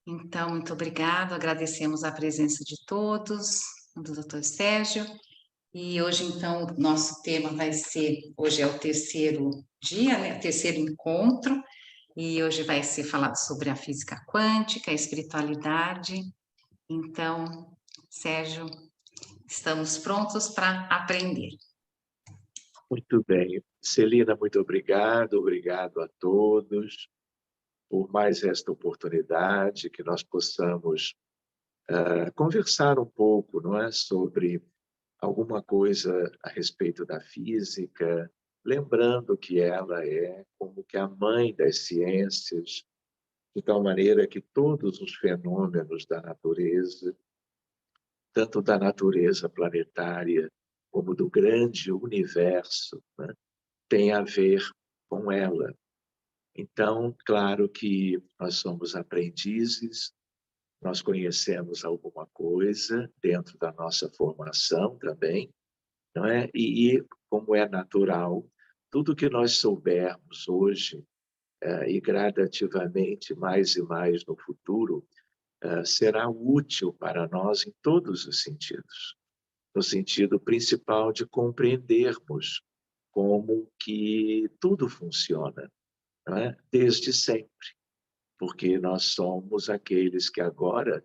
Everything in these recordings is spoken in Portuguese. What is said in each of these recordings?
Então, muito obrigado, agradecemos a presença de todos, do doutor Sérgio. E hoje, então, o nosso tema vai ser, hoje é o terceiro dia, né, o terceiro encontro, e hoje vai ser falado sobre a física quântica, a espiritualidade. Então, Sérgio, estamos prontos para aprender. Muito bem. Celina, muito obrigado. Obrigado a todos por mais esta oportunidade, que nós possamos conversar um pouco, não é, sobre alguma coisa a respeito da física, lembrando que ela é como que a mãe das ciências, de tal maneira que todos os fenômenos da natureza, tanto da natureza planetária como do grande universo, né, tem a ver com ela. Então, claro que nós somos aprendizes, nós conhecemos alguma coisa dentro da nossa formação também, não é? Como é natural, tudo que nós soubermos hoje, e gradativamente mais e mais no futuro, será útil para nós em todos os sentidos. No sentido principal de compreendermos como que tudo funciona, não é? Desde sempre, porque nós somos aqueles que agora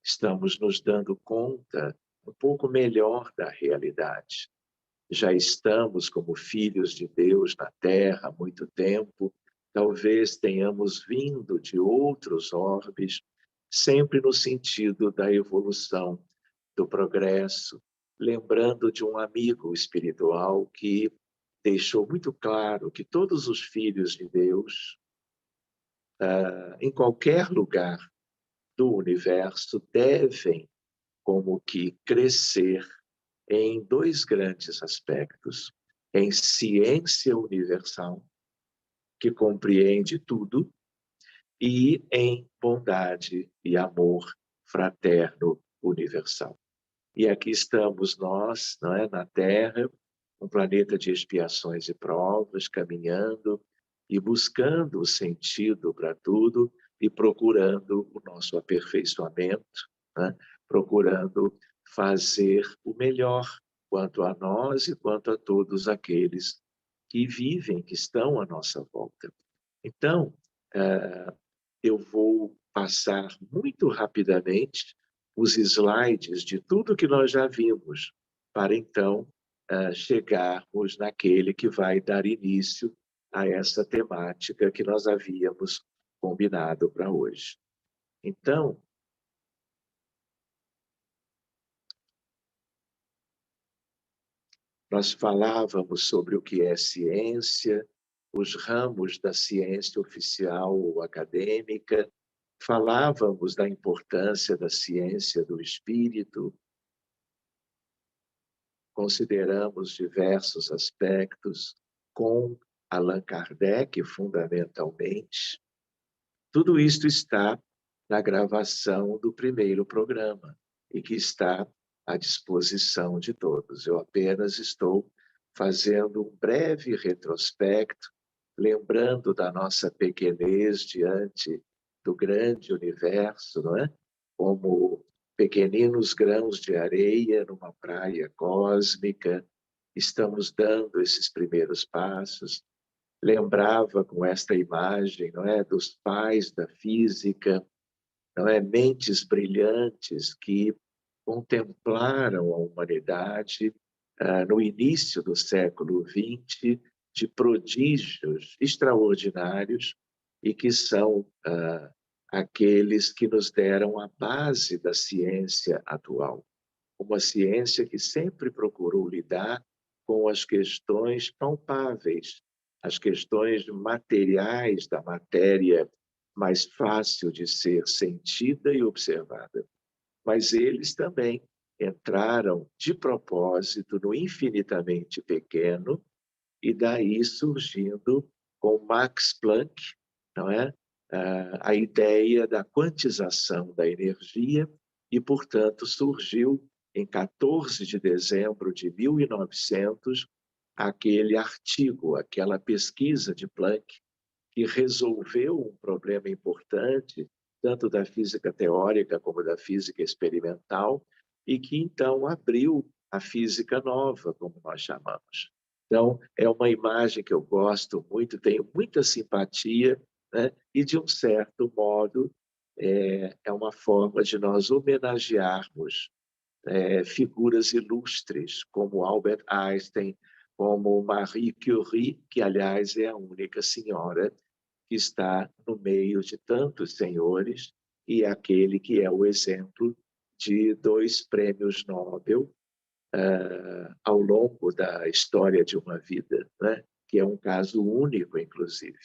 estamos nos dando conta um pouco melhor da realidade. Já estamos como filhos de Deus na Terra há muito tempo, talvez tenhamos vindo de outros orbes, sempre no sentido da evolução, do progresso, lembrando de um amigo espiritual que deixou muito claro que todos os filhos de Deus, em qualquer lugar do universo, devem como que crescer em dois grandes aspectos: em ciência universal, que compreende tudo, e em bondade e amor fraterno universal. E aqui estamos nós, não é, na Terra, um planeta de expiações e provas, caminhando e buscando o sentido para tudo e procurando o nosso aperfeiçoamento, né? Procurando fazer o melhor quanto a nós e quanto a todos aqueles que vivem, que estão à nossa volta. Então, eu vou passar muito rapidamente os slides de tudo que nós já vimos, para então chegarmos naquele que vai dar início a essa temática que nós havíamos combinado para hoje. Então, nós falávamos sobre o que é ciência, os ramos da ciência oficial ou acadêmica, falávamos da importância da ciência do espírito, consideramos diversos aspectos com Allan Kardec, fundamentalmente. Tudo isto está na gravação do primeiro programa e que está à disposição de todos. Eu apenas estou fazendo um breve retrospecto, lembrando da nossa pequenez diante do grande universo, não é? Como pequeninos grãos de areia numa praia cósmica, estamos dando esses primeiros passos. Lembrava com esta imagem, não é, dos pais da física, não é, mentes brilhantes que contemplaram a humanidade no início do século XX de prodígios extraordinários e que são aqueles que nos deram a base da ciência atual. Uma ciência que sempre procurou lidar com as questões palpáveis, as questões materiais da matéria mais fácil de ser sentida e observada. Mas eles também entraram de propósito no infinitamente pequeno e daí surgindo com Max Planck, não é? A ideia da quantização da energia e, portanto, surgiu em 14 de dezembro de 1900 aquele artigo, aquela pesquisa de Planck que resolveu um problema importante tanto da física teórica como da física experimental, e que então abriu a física nova, como nós chamamos. Então, é uma imagem que eu gosto muito, tenho muita simpatia, né? E, de um certo modo, é uma forma de nós homenagearmos figuras ilustres, como Albert Einstein, como Marie Curie, que, aliás, é a única senhora que está no meio de tantos senhores e é aquele que é o exemplo de 2 prêmios Nobel ao longo da história de uma vida, né? Que é um caso único, inclusive.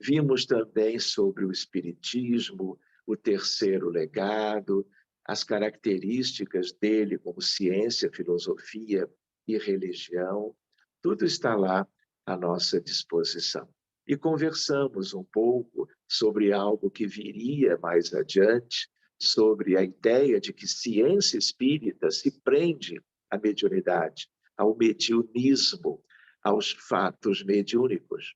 Vimos também sobre o espiritismo, o terceiro legado, as características dele como ciência, filosofia e religião. Tudo está lá à nossa disposição. E conversamos um pouco sobre algo que viria mais adiante, sobre a ideia de que ciência espírita se prende à mediunidade, ao mediunismo, aos fatos mediúnicos.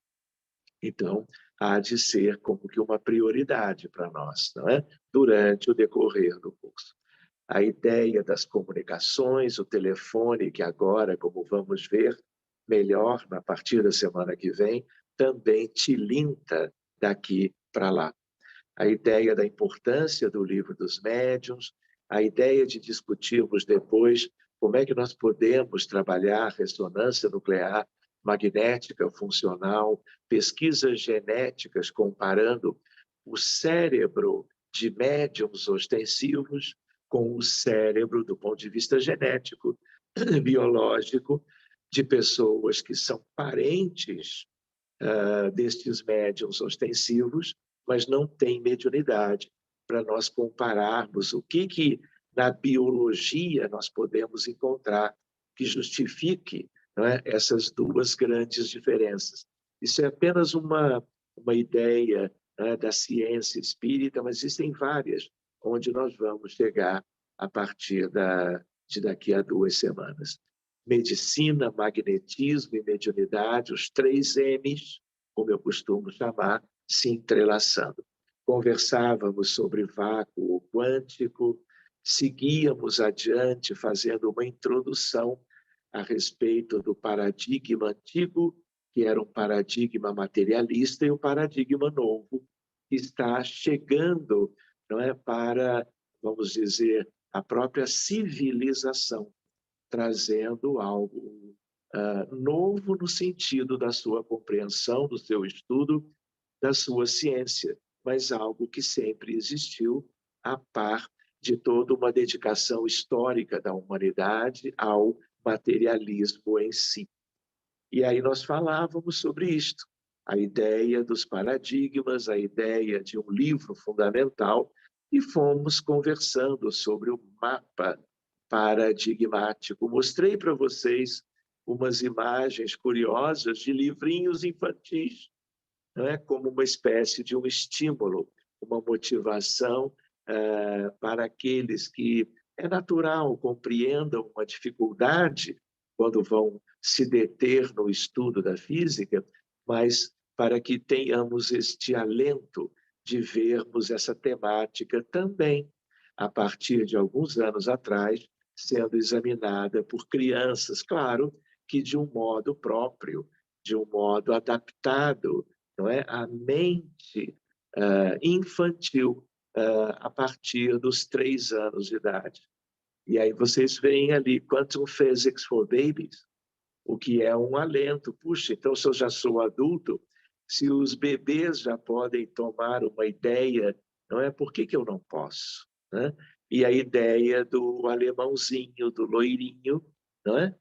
Então, há de ser como que uma prioridade para nós, não é? Durante o decorrer do curso. A ideia das comunicações, o telefone, que agora, como vamos ver melhor a partir da semana que vem, também tilinta daqui para lá. A ideia da importância do livro dos médiuns, a ideia de discutirmos depois como é que nós podemos trabalhar ressonância nuclear magnética funcional, pesquisas genéticas comparando o cérebro de médiums ostensivos com o cérebro do ponto de vista genético, biológico, de pessoas que são parentes destes médiums ostensivos, mas não têm mediunidade, para nós compararmos o que na biologia nós podemos encontrar que justifique, não é, essas 2 grandes diferenças. Isso é apenas uma ideia, né, da ciência espírita, mas existem várias, onde nós vamos chegar a partir de daqui a 2 semanas. Medicina, magnetismo e mediunidade, os 3 M's, como eu costumo chamar, se entrelaçando. Conversávamos sobre vácuo quântico, seguíamos adiante fazendo uma introdução a respeito do paradigma antigo, que era um paradigma materialista, e o paradigma novo, que está chegando, não é, para, vamos dizer, a própria civilização, trazendo algo novo no sentido da sua compreensão, do seu estudo, da sua ciência, mas algo que sempre existiu, a par de toda uma dedicação histórica da humanidade ao materialismo em si. E aí nós falávamos sobre isto, a ideia dos paradigmas, a ideia de um livro fundamental, e fomos conversando sobre o mapa paradigmático. Mostrei para vocês umas imagens curiosas de livrinhos infantis, não é? Como uma espécie de um estímulo, uma motivação para aqueles que é natural compreendam uma dificuldade quando vão se deter no estudo da física, mas para que tenhamos este alento de vermos essa temática também, a partir de alguns anos atrás, sendo examinada por crianças, claro, que de um modo próprio, de um modo adaptado, não é? À mente infantil, a partir dos 3 anos de idade. E aí vocês veem ali Quantum Physics for Babies, o que é um alento. Puxa, então se eu já sou adulto, se os bebês já podem tomar uma ideia, não é? Por que eu não posso? Né? E a ideia do alemãozinho, do loirinho, não é?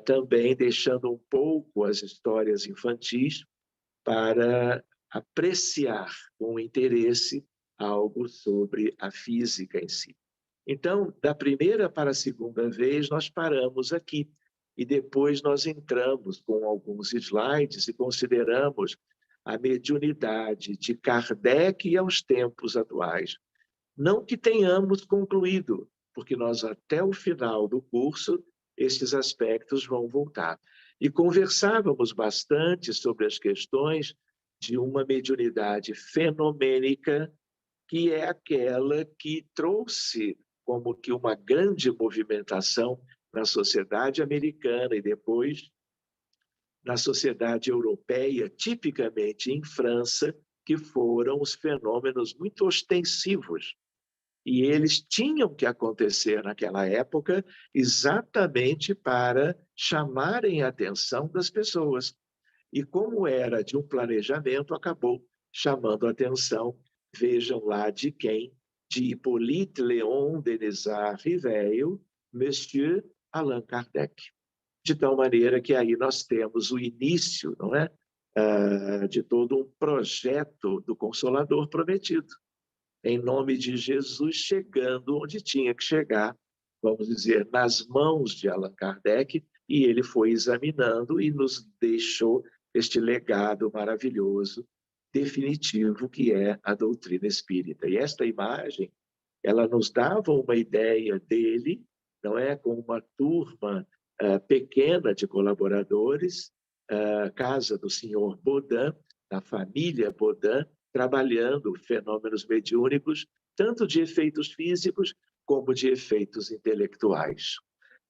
Também deixando um pouco as histórias infantis para apreciar com interesse algo sobre a física em si. Então, da primeira para a segunda vez, nós paramos aqui e depois nós entramos com alguns slides e consideramos a mediunidade de Kardec aos tempos atuais. Não que tenhamos concluído, porque nós até o final do curso esses aspectos vão voltar. E conversávamos bastante sobre as questões de uma mediunidade fenomênica que é aquela que trouxe como que uma grande movimentação na sociedade americana e depois na sociedade europeia, tipicamente em França, que foram os fenômenos muito ostensivos. E eles tinham que acontecer naquela época exatamente para chamarem a atenção das pessoas. E como era de um planejamento, acabou chamando a atenção, vejam lá de quem, de Hippolyte Léon Denisard Rivail, Monsieur Allan Kardec. De tal maneira que aí nós temos o início, não é? De todo um projeto do Consolador prometido, em nome de Jesus, chegando onde tinha que chegar, vamos dizer, nas mãos de Allan Kardec, e ele foi examinando e nos deixou este legado maravilhoso, definitivo, que é a doutrina espírita. E esta imagem, ela nos dava uma ideia dele, não é, com uma turma pequena de colaboradores, casa do senhor Baudin, da família Baudin, trabalhando fenômenos mediúnicos, tanto de efeitos físicos como de efeitos intelectuais.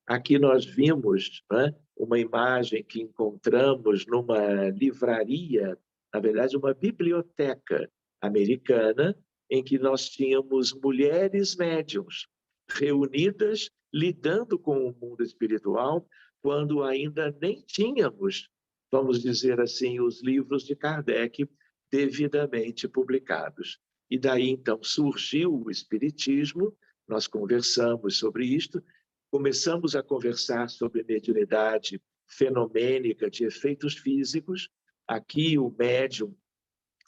Aqui nós vimos, né, uma imagem que encontramos numa livraria, na verdade, uma biblioteca americana, em que nós tínhamos mulheres médiums reunidas, lidando com o mundo espiritual, quando ainda nem tínhamos, vamos dizer assim, os livros de Kardec devidamente publicados. E daí, então, surgiu o Espiritismo, nós conversamos sobre isto, começamos a conversar sobre mediunidade fenomênica de efeitos físicos. Aqui o médium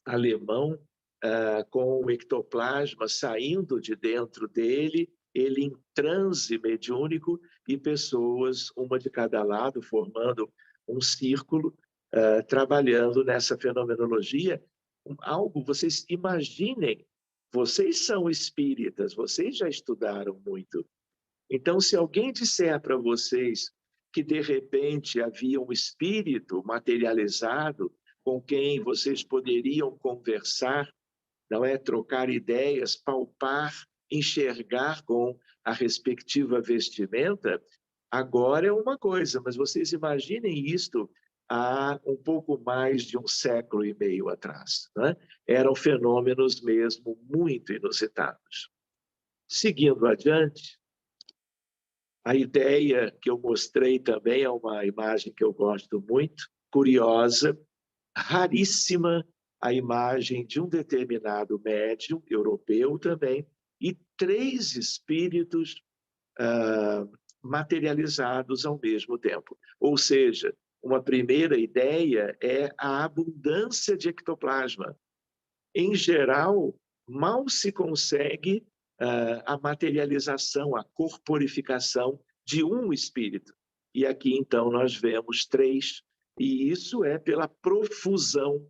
alemão, com o ectoplasma saindo de dentro dele, ele em transe mediúnico e pessoas, uma de cada lado, formando um círculo, trabalhando nessa fenomenologia. Algo, vocês imaginem, vocês são espíritas, vocês já estudaram muito. Então, se alguém disser para vocês que, de repente, havia um espírito materializado com quem vocês poderiam conversar, não é? Trocar ideias, palpar, enxergar com a respectiva vestimenta, agora é uma coisa, mas vocês imaginem isto há um pouco mais de um século e meio atrás. Né? Eram fenômenos mesmo muito inusitados. Seguindo adiante, a ideia que eu mostrei também é uma imagem que eu gosto muito, curiosa, raríssima, a imagem de um determinado médium, europeu também, e 3 espíritos materializados ao mesmo tempo. Ou seja, uma primeira ideia é a abundância de ectoplasma. Em geral, mal se consegue a materialização, a corporificação de um espírito. E aqui, então, nós vemos 3, e isso é pela profusão,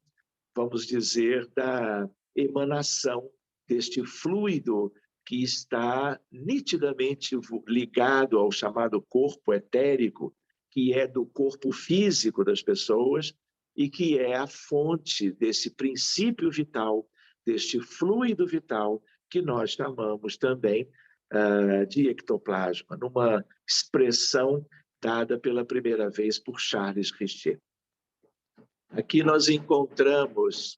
vamos dizer, da emanação deste fluido que está nitidamente ligado ao chamado corpo etérico, que é do corpo físico das pessoas e que é a fonte desse princípio vital, deste fluido vital que nós chamamos também de ectoplasma, numa expressão dada pela primeira vez por Charles Richer. Aqui nós encontramos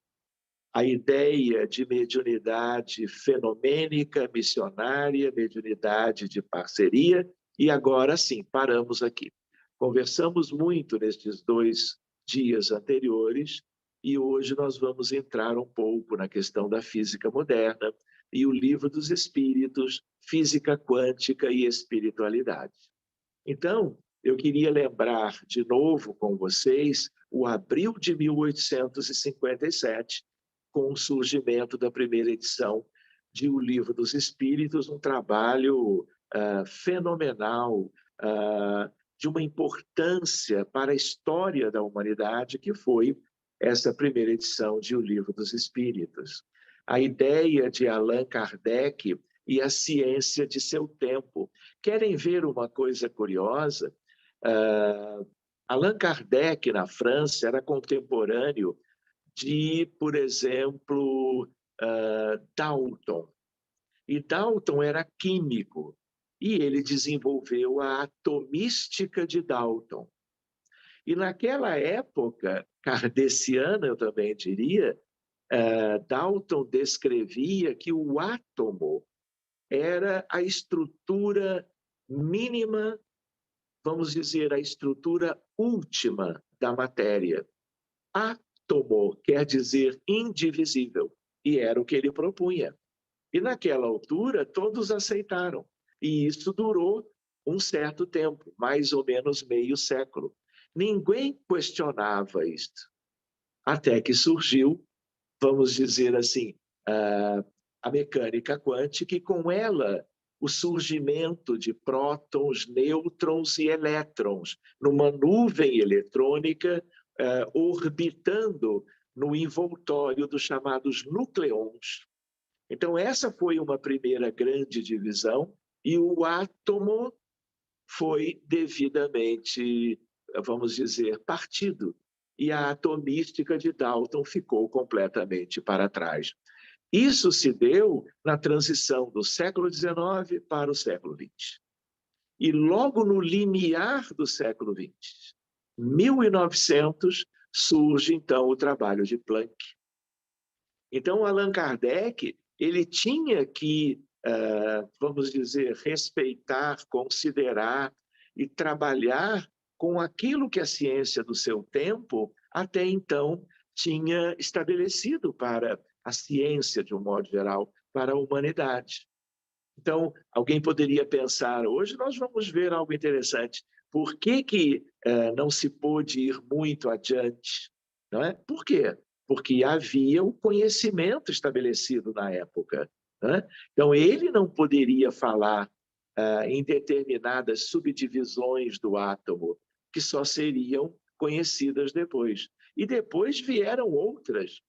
a ideia de mediunidade fenomênica, missionária, mediunidade de parceria, e agora sim, paramos aqui. Conversamos muito nestes 2 dias anteriores, e hoje nós vamos entrar um pouco na questão da física moderna e o Livro dos Espíritos, Física Quântica e Espiritualidade. Então, eu queria lembrar de novo com vocês o abril de 1857, com o surgimento da primeira edição de O Livro dos Espíritos, um trabalho fenomenal, de uma importância para a história da humanidade, que foi essa primeira edição de O Livro dos Espíritos. A ideia de Allan Kardec e a ciência de seu tempo. Querem ver uma coisa curiosa? Allan Kardec, na França, era contemporâneo de, por exemplo, Dalton. E Dalton era químico, e ele desenvolveu a atomística de Dalton. E naquela época, kardeciana, eu também diria, Dalton descrevia que o átomo era a estrutura mínima, vamos dizer, a estrutura última da matéria. Átomo quer dizer indivisível, e era o que ele propunha. E naquela altura, todos aceitaram. E isso durou um certo tempo, mais ou menos meio século. Ninguém questionava isto. Até que surgiu, vamos dizer assim, a mecânica quântica, e com ela o surgimento de prótons, nêutrons e elétrons numa nuvem eletrônica orbitando no envoltório dos chamados nucleons. Então, essa foi uma primeira grande divisão, e o átomo foi devidamente, vamos dizer, partido. E a atomística de Dalton ficou completamente para trás. Isso se deu na transição do século XIX para o século XX. E logo no limiar do século XX, 1900, surge, então, o trabalho de Planck. Então, Allan Kardec, ele tinha que, vamos dizer, respeitar, considerar e trabalhar com aquilo que a ciência do seu tempo, até então, tinha estabelecido para a ciência, de um modo geral, para a humanidade. Então, alguém poderia pensar, hoje nós vamos ver algo interessante. Por que não se pôde ir muito adiante? Não é? Por quê? Porque havia o conhecimento estabelecido na época. Né? Então, ele não poderia falar em determinadas subdivisões do átomo, que só seriam conhecidas depois. E depois vieram outras.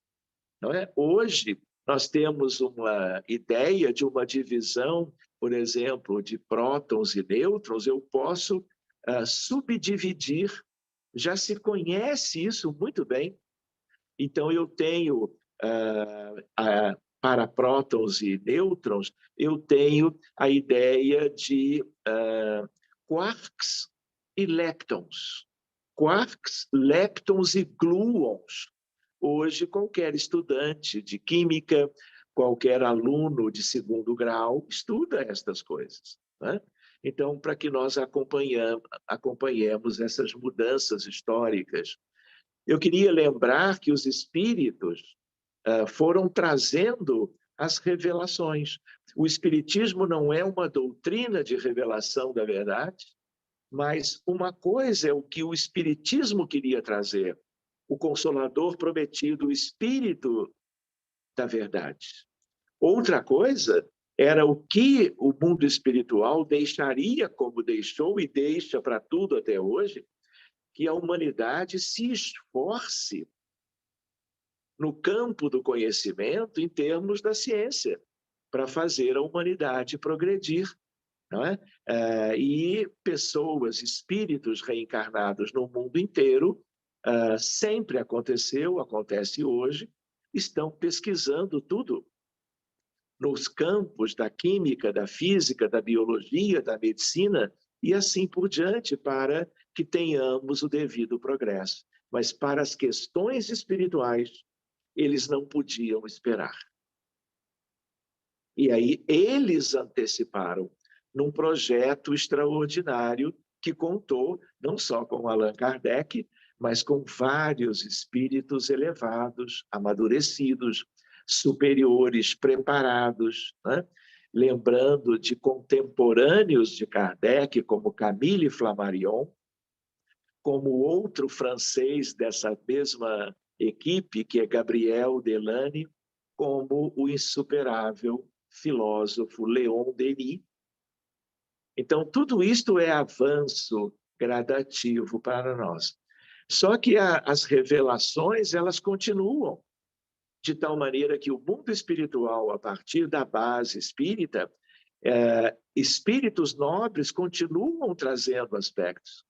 Não é? Hoje, nós temos uma ideia de uma divisão, por exemplo, de prótons e nêutrons. Eu posso subdividir, já se conhece isso muito bem. Então, eu tenho, para prótons e nêutrons, eu tenho a ideia de quarks e leptons. Quarks, leptons e gluons. Hoje, qualquer estudante de química, qualquer aluno de segundo grau, estuda estas coisas. Né? Então, para que nós acompanhemos essas mudanças históricas, eu queria lembrar que os espíritos foram trazendo as revelações. O espiritismo não é uma doutrina de revelação da verdade, mas uma coisa é o que o espiritismo queria trazer, o Consolador prometido, o Espírito da verdade. Outra coisa era o que o mundo espiritual deixaria, como deixou e deixa para tudo até hoje, que a humanidade se esforce no campo do conhecimento em termos da ciência, para fazer a humanidade progredir. Não é? E pessoas, espíritos reencarnados no mundo inteiro, sempre aconteceu, acontece hoje, estão pesquisando tudo nos campos da química, da física, da biologia, da medicina e assim por diante, para que tenhamos o devido progresso. Mas para as questões espirituais, eles não podiam esperar. E aí eles anteciparam num projeto extraordinário que contou não só com Allan Kardec, mas com vários espíritos elevados, amadurecidos, superiores, preparados, né? Lembrando de contemporâneos de Kardec, como Camille Flammarion, como outro francês dessa mesma equipe, que é Gabriel Delany, como o insuperável filósofo Leon Denis. Então, tudo isto é avanço gradativo para nós. Só que as revelações, elas continuam, de tal maneira que o mundo espiritual, a partir da base espírita, espíritos nobres continuam trazendo aspectos,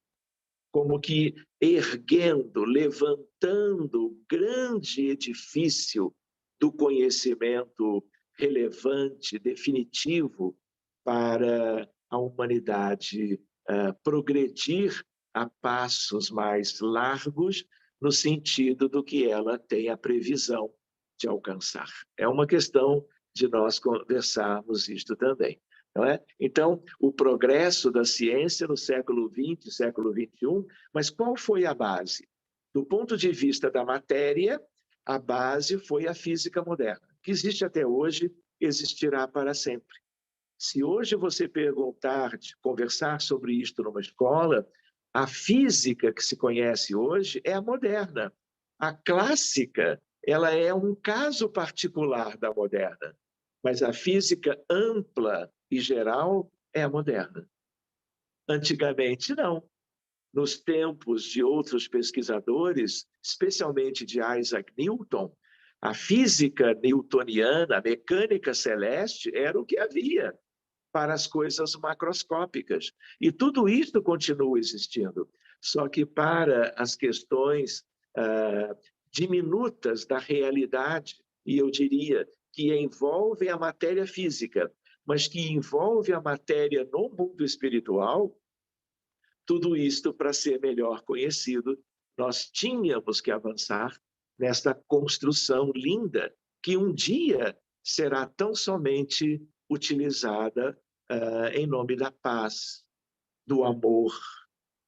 como que erguendo, levantando o grande edifício do conhecimento relevante, definitivo para a humanidade progredir a passos mais largos no sentido do que ela tem a previsão de alcançar. É uma questão de nós conversarmos isto também, não é? Então, o progresso da ciência no século XX, século XXI, mas qual foi a base? Do ponto de vista da matéria, a base foi a física moderna, que existe até hoje, existirá para sempre. Se hoje você perguntar, conversar sobre isto numa escola, a física que se conhece hoje é a moderna. A clássica, ela é um caso particular da moderna, mas a física ampla e geral é a moderna. Antigamente, não. Nos tempos de outros pesquisadores, especialmente de Isaac Newton, a física newtoniana, a mecânica celeste, era o que havia para as coisas macroscópicas. E tudo isso continua existindo. Só que para as questões diminutas da realidade, e eu diria que envolvem a matéria física, mas que envolve a matéria no mundo espiritual, tudo isto, para ser melhor conhecido, nós tínhamos que avançar nesta construção linda que um dia será tão somente utilizada em nome da paz, do amor,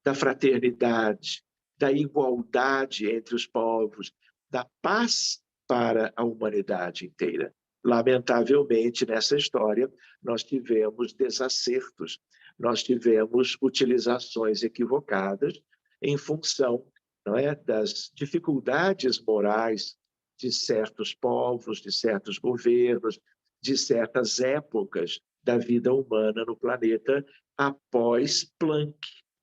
da fraternidade, da igualdade entre os povos, da paz para a humanidade inteira. Lamentavelmente, nessa história, nós tivemos desacertos, nós tivemos utilizações equivocadas em função, não é, das dificuldades morais de certos povos, de certos governos, de certas épocas da vida humana no planeta após Planck,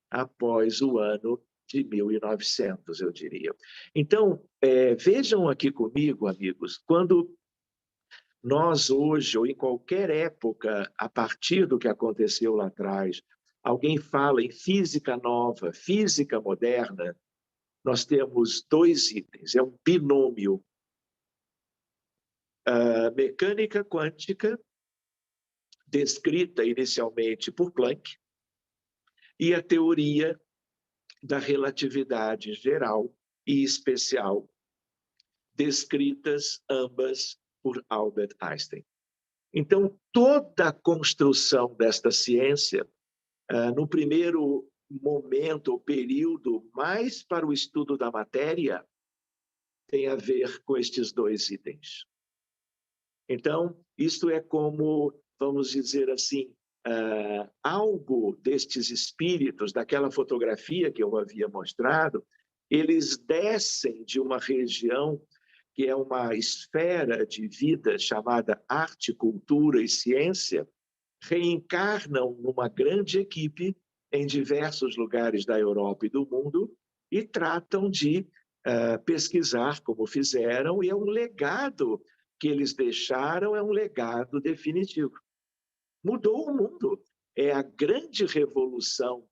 após o ano de 1900, eu diria. Então, vejam aqui comigo, amigos, quando nós hoje, ou em qualquer época, a partir do que aconteceu lá atrás, alguém fala em física nova, física moderna, nós temos dois itens, é um binômio. A mecânica quântica, descrita inicialmente por Planck, e a teoria da relatividade geral e especial, descritas ambas por Albert Einstein. Então, toda a construção desta ciência, no primeiro momento ou período, mais para o estudo da matéria, tem a ver com estes dois itens. Então, isto é como, vamos dizer assim, algo destes espíritos, daquela fotografia que eu havia mostrado, eles descem de uma região que é uma esfera de vida chamada arte, cultura e ciência, reencarnam numa grande equipe em diversos lugares da Europa e do mundo e tratam de pesquisar como fizeram, e é um legado que eles deixaram, é um legado definitivo. Mudou o mundo. É a grande revolução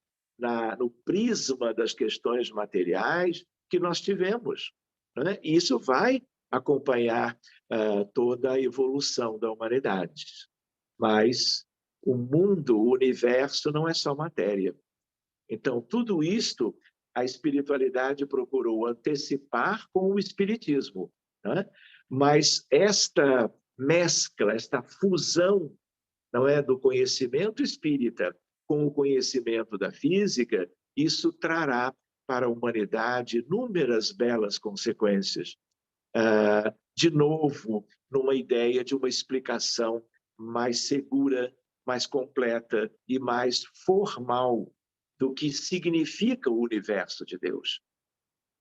no prisma das questões materiais que nós tivemos, né? E isso vai acompanhar toda a evolução da humanidade. Mas o mundo, o universo, não é só matéria. Então, tudo isto a espiritualidade procurou antecipar com o espiritismo, né? Mas esta mescla, esta fusão, não é, do conhecimento espírita com o conhecimento da física, isso trará para a humanidade inúmeras belas consequências. De novo, numa ideia de uma explicação mais segura, mais completa e mais formal do que significa o universo de Deus.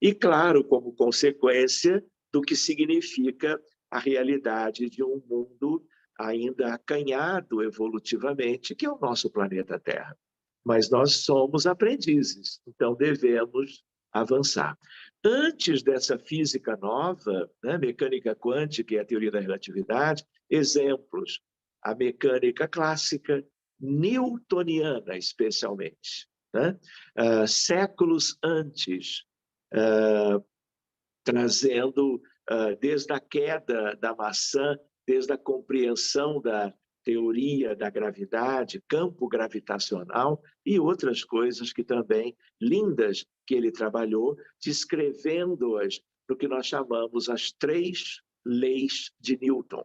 E, claro, como consequência do que significa a realidade de um mundo ainda acanhado evolutivamente, que é o nosso planeta Terra. Mas nós somos aprendizes, então devemos avançar. Antes dessa física nova, né, mecânica quântica e a teoria da relatividade, exemplos, a mecânica clássica, newtoniana especialmente, né? Séculos antes, trazendo desde a queda da maçã, desde a compreensão da teoria da gravidade, campo gravitacional e outras coisas que também lindas que ele trabalhou, descrevendo-as no que nós chamamos as 3 leis de Newton.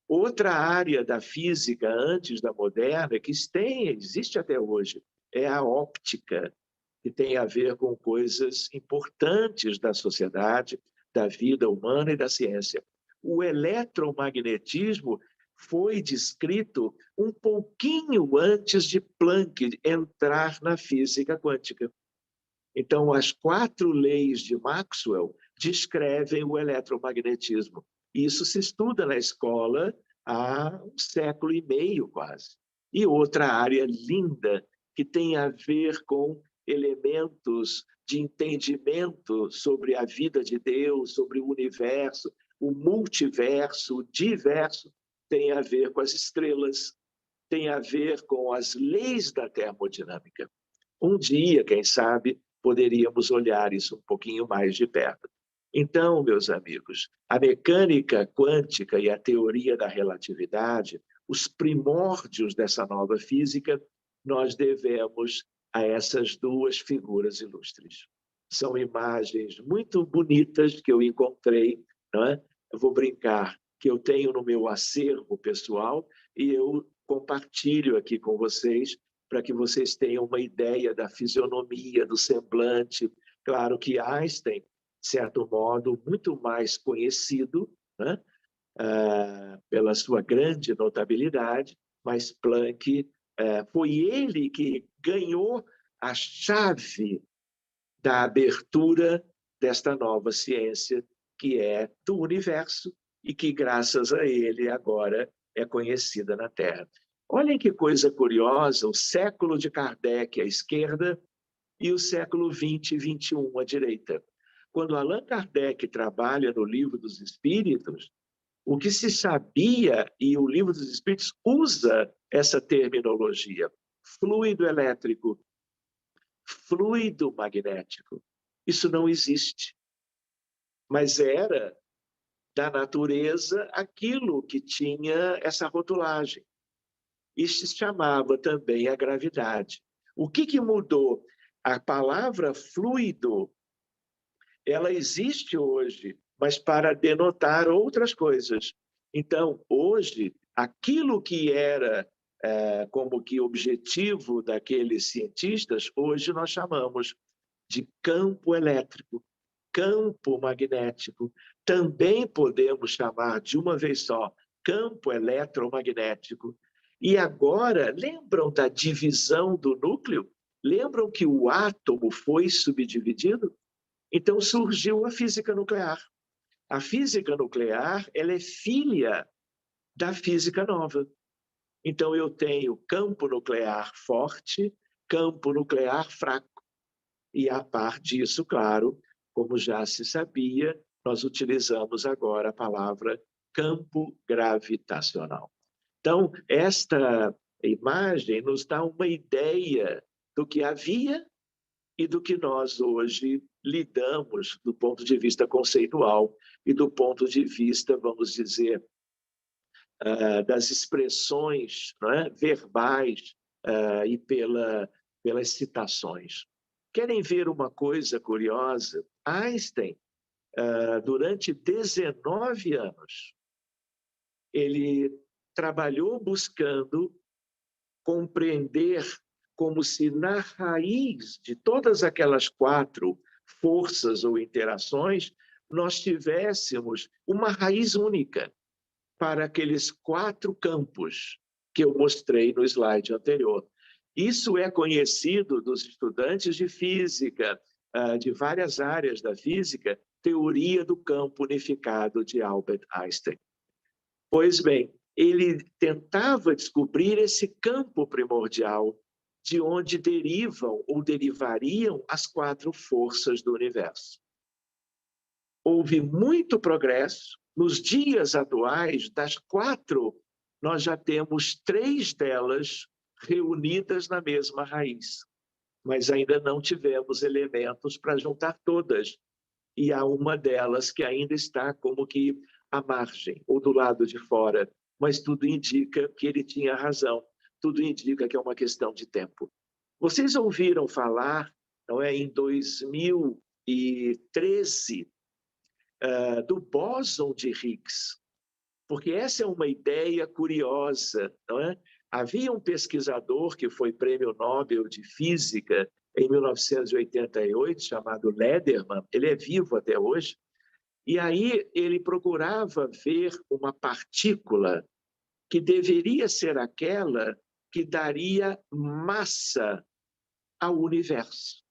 Outra área da física antes da moderna que existe até hoje é a óptica, que tem a ver com coisas importantes da sociedade, da vida humana e da ciência. O eletromagnetismo foi descrito um pouquinho antes de Planck entrar na física quântica. Então, as 4 leis de Maxwell descrevem o eletromagnetismo. Isso se estuda na escola há um século e meio, quase. E outra área linda que tem a ver com elementos de entendimento sobre a vida de Deus, sobre o universo, o multiverso, o diverso, tem a ver com as estrelas, tem a ver com as leis da termodinâmica. Um dia, quem sabe, poderíamos olhar isso um pouquinho mais de perto. Então, meus amigos, a mecânica quântica e a teoria da relatividade, os primórdios dessa nova física, nós devemos a essas 2 figuras ilustres. São imagens muito bonitas que eu encontrei, não é? Eu vou brincar que eu tenho no meu acervo pessoal e eu compartilho aqui com vocês para que vocês tenham uma ideia da fisionomia, do semblante. Claro que Einstein, de certo modo, muito mais conhecido, né? Pela sua grande notabilidade, mas Planck foi ele que ganhou a chave da abertura desta nova ciência, que é do universo e que, graças a ele, agora é conhecida na Terra. Olhem que coisa curiosa, o século de Kardec à esquerda e o século 20 e 21 à direita. Quando Allan Kardec trabalha no Livro dos Espíritos, o que se sabia, e o Livro dos Espíritos usa essa terminologia, fluido elétrico, fluido magnético. Isso não existe. Mas era da natureza aquilo que tinha essa rotulagem. Isso se chamava também a gravidade. O que mudou? A palavra fluido, ela existe hoje, mas para denotar outras coisas. Então, hoje, aquilo que era como que objetivo daqueles cientistas, hoje nós chamamos de campo elétrico, campo magnético. Também podemos chamar de uma vez só campo eletromagnético. E agora, lembram da divisão do núcleo? Lembram que o átomo foi subdividido? Então surgiu a física nuclear. A física nuclear, ela é filha da física nova. Então eu tenho campo nuclear forte, campo nuclear fraco. E a par disso, claro, como já se sabia, nós utilizamos agora a palavra campo gravitacional. Então, esta imagem nos dá uma ideia do que havia e do que nós hoje lidamos do ponto de vista conceitual e do ponto de vista, vamos dizer, das expressões, não é? Verbais e pelas citações. Querem ver uma coisa curiosa? Einstein, durante 19 anos, ele trabalhou buscando compreender como se na raiz de todas aquelas 4 forças ou interações, nós tivéssemos uma raiz única para aqueles 4 campos que eu mostrei no slide anterior. Isso é conhecido dos estudantes de física, de várias áreas da física, teoria do campo unificado de Albert Einstein. Pois bem, ele tentava descobrir esse campo primordial de onde derivam ou derivariam as 4 forças do universo. Houve muito progresso. Nos dias atuais, das 4, nós já temos 3 delas reunidas na mesma raiz, mas ainda não tivemos elementos para juntar todas. e há uma delas que ainda está como que à margem, ou do lado de fora, mas tudo indica que ele tinha razão, tudo indica que é uma questão de tempo. Vocês ouviram falar, não é, em 2013, do bóson de Higgs, porque essa é uma ideia curiosa, não é? Havia um pesquisador que foi prêmio Nobel de Física em 1988, chamado Lederman, ele é vivo até hoje, e aí ele procurava ver uma partícula que deveria ser aquela que daria massa ao universo.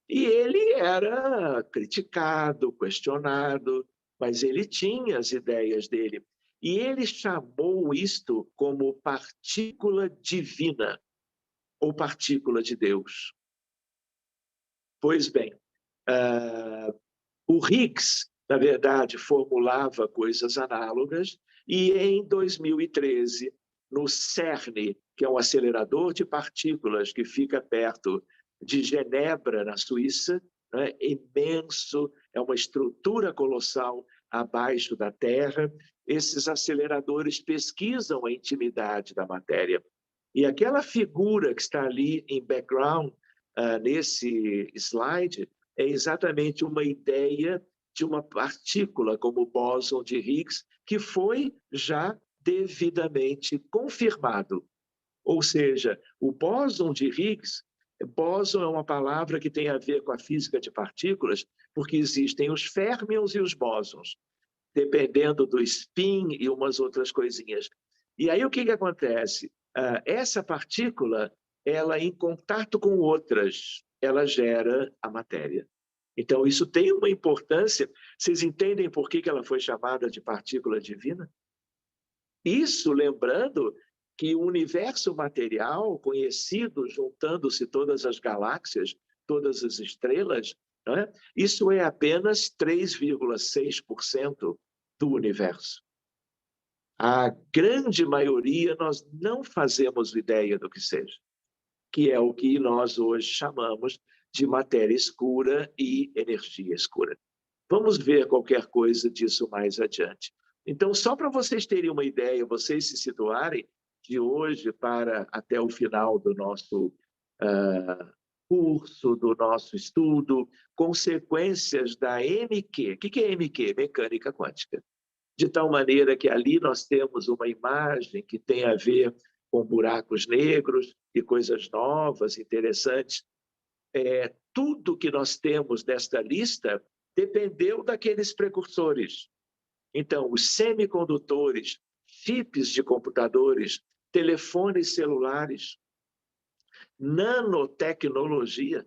E ele era criticado, questionado, mas ele tinha as ideias dele. E ele chamou isto como partícula divina, ou partícula de Deus. Pois bem, o Higgs, na verdade, formulava coisas análogas, e em 2013, no CERN, que é um acelerador de partículas que fica perto de Genebra, na Suíça, né, imenso, é uma estrutura colossal abaixo da Terra, esses aceleradores pesquisam a intimidade da matéria. E aquela figura que está ali em background, nesse slide, é exatamente uma ideia de uma partícula como o bóson de Higgs, que foi já devidamente confirmado. Ou seja, o bóson de Higgs, bóson é uma palavra que tem a ver com a física de partículas, porque existem os férmions e os bósons, dependendo do spin e umas outras coisinhas. E aí o que acontece? Essa partícula, ela em contato com outras, ela gera a matéria. Então, isso tem uma importância. Vocês entendem por que ela foi chamada de partícula divina? Isso lembrando que o universo material conhecido, juntando-se todas as galáxias, todas as estrelas, não é? Isso é apenas 3,6% do universo. A grande maioria nós não fazemos ideia do que seja, que é o que nós hoje chamamos de matéria escura e energia escura. Vamos ver qualquer coisa disso mais adiante. Então, só para vocês terem uma ideia, vocês se situarem de hoje para até o final do nosso curso, do nosso estudo, consequências da MQ. O que é MQ? Mecânica quântica. De tal maneira que ali nós temos uma imagem que tem a ver com buracos negros e coisas novas, interessantes. Tudo que nós temos desta lista dependeu daqueles precursores. Então, os semicondutores, chips de computadores, telefones celulares, nanotecnologia,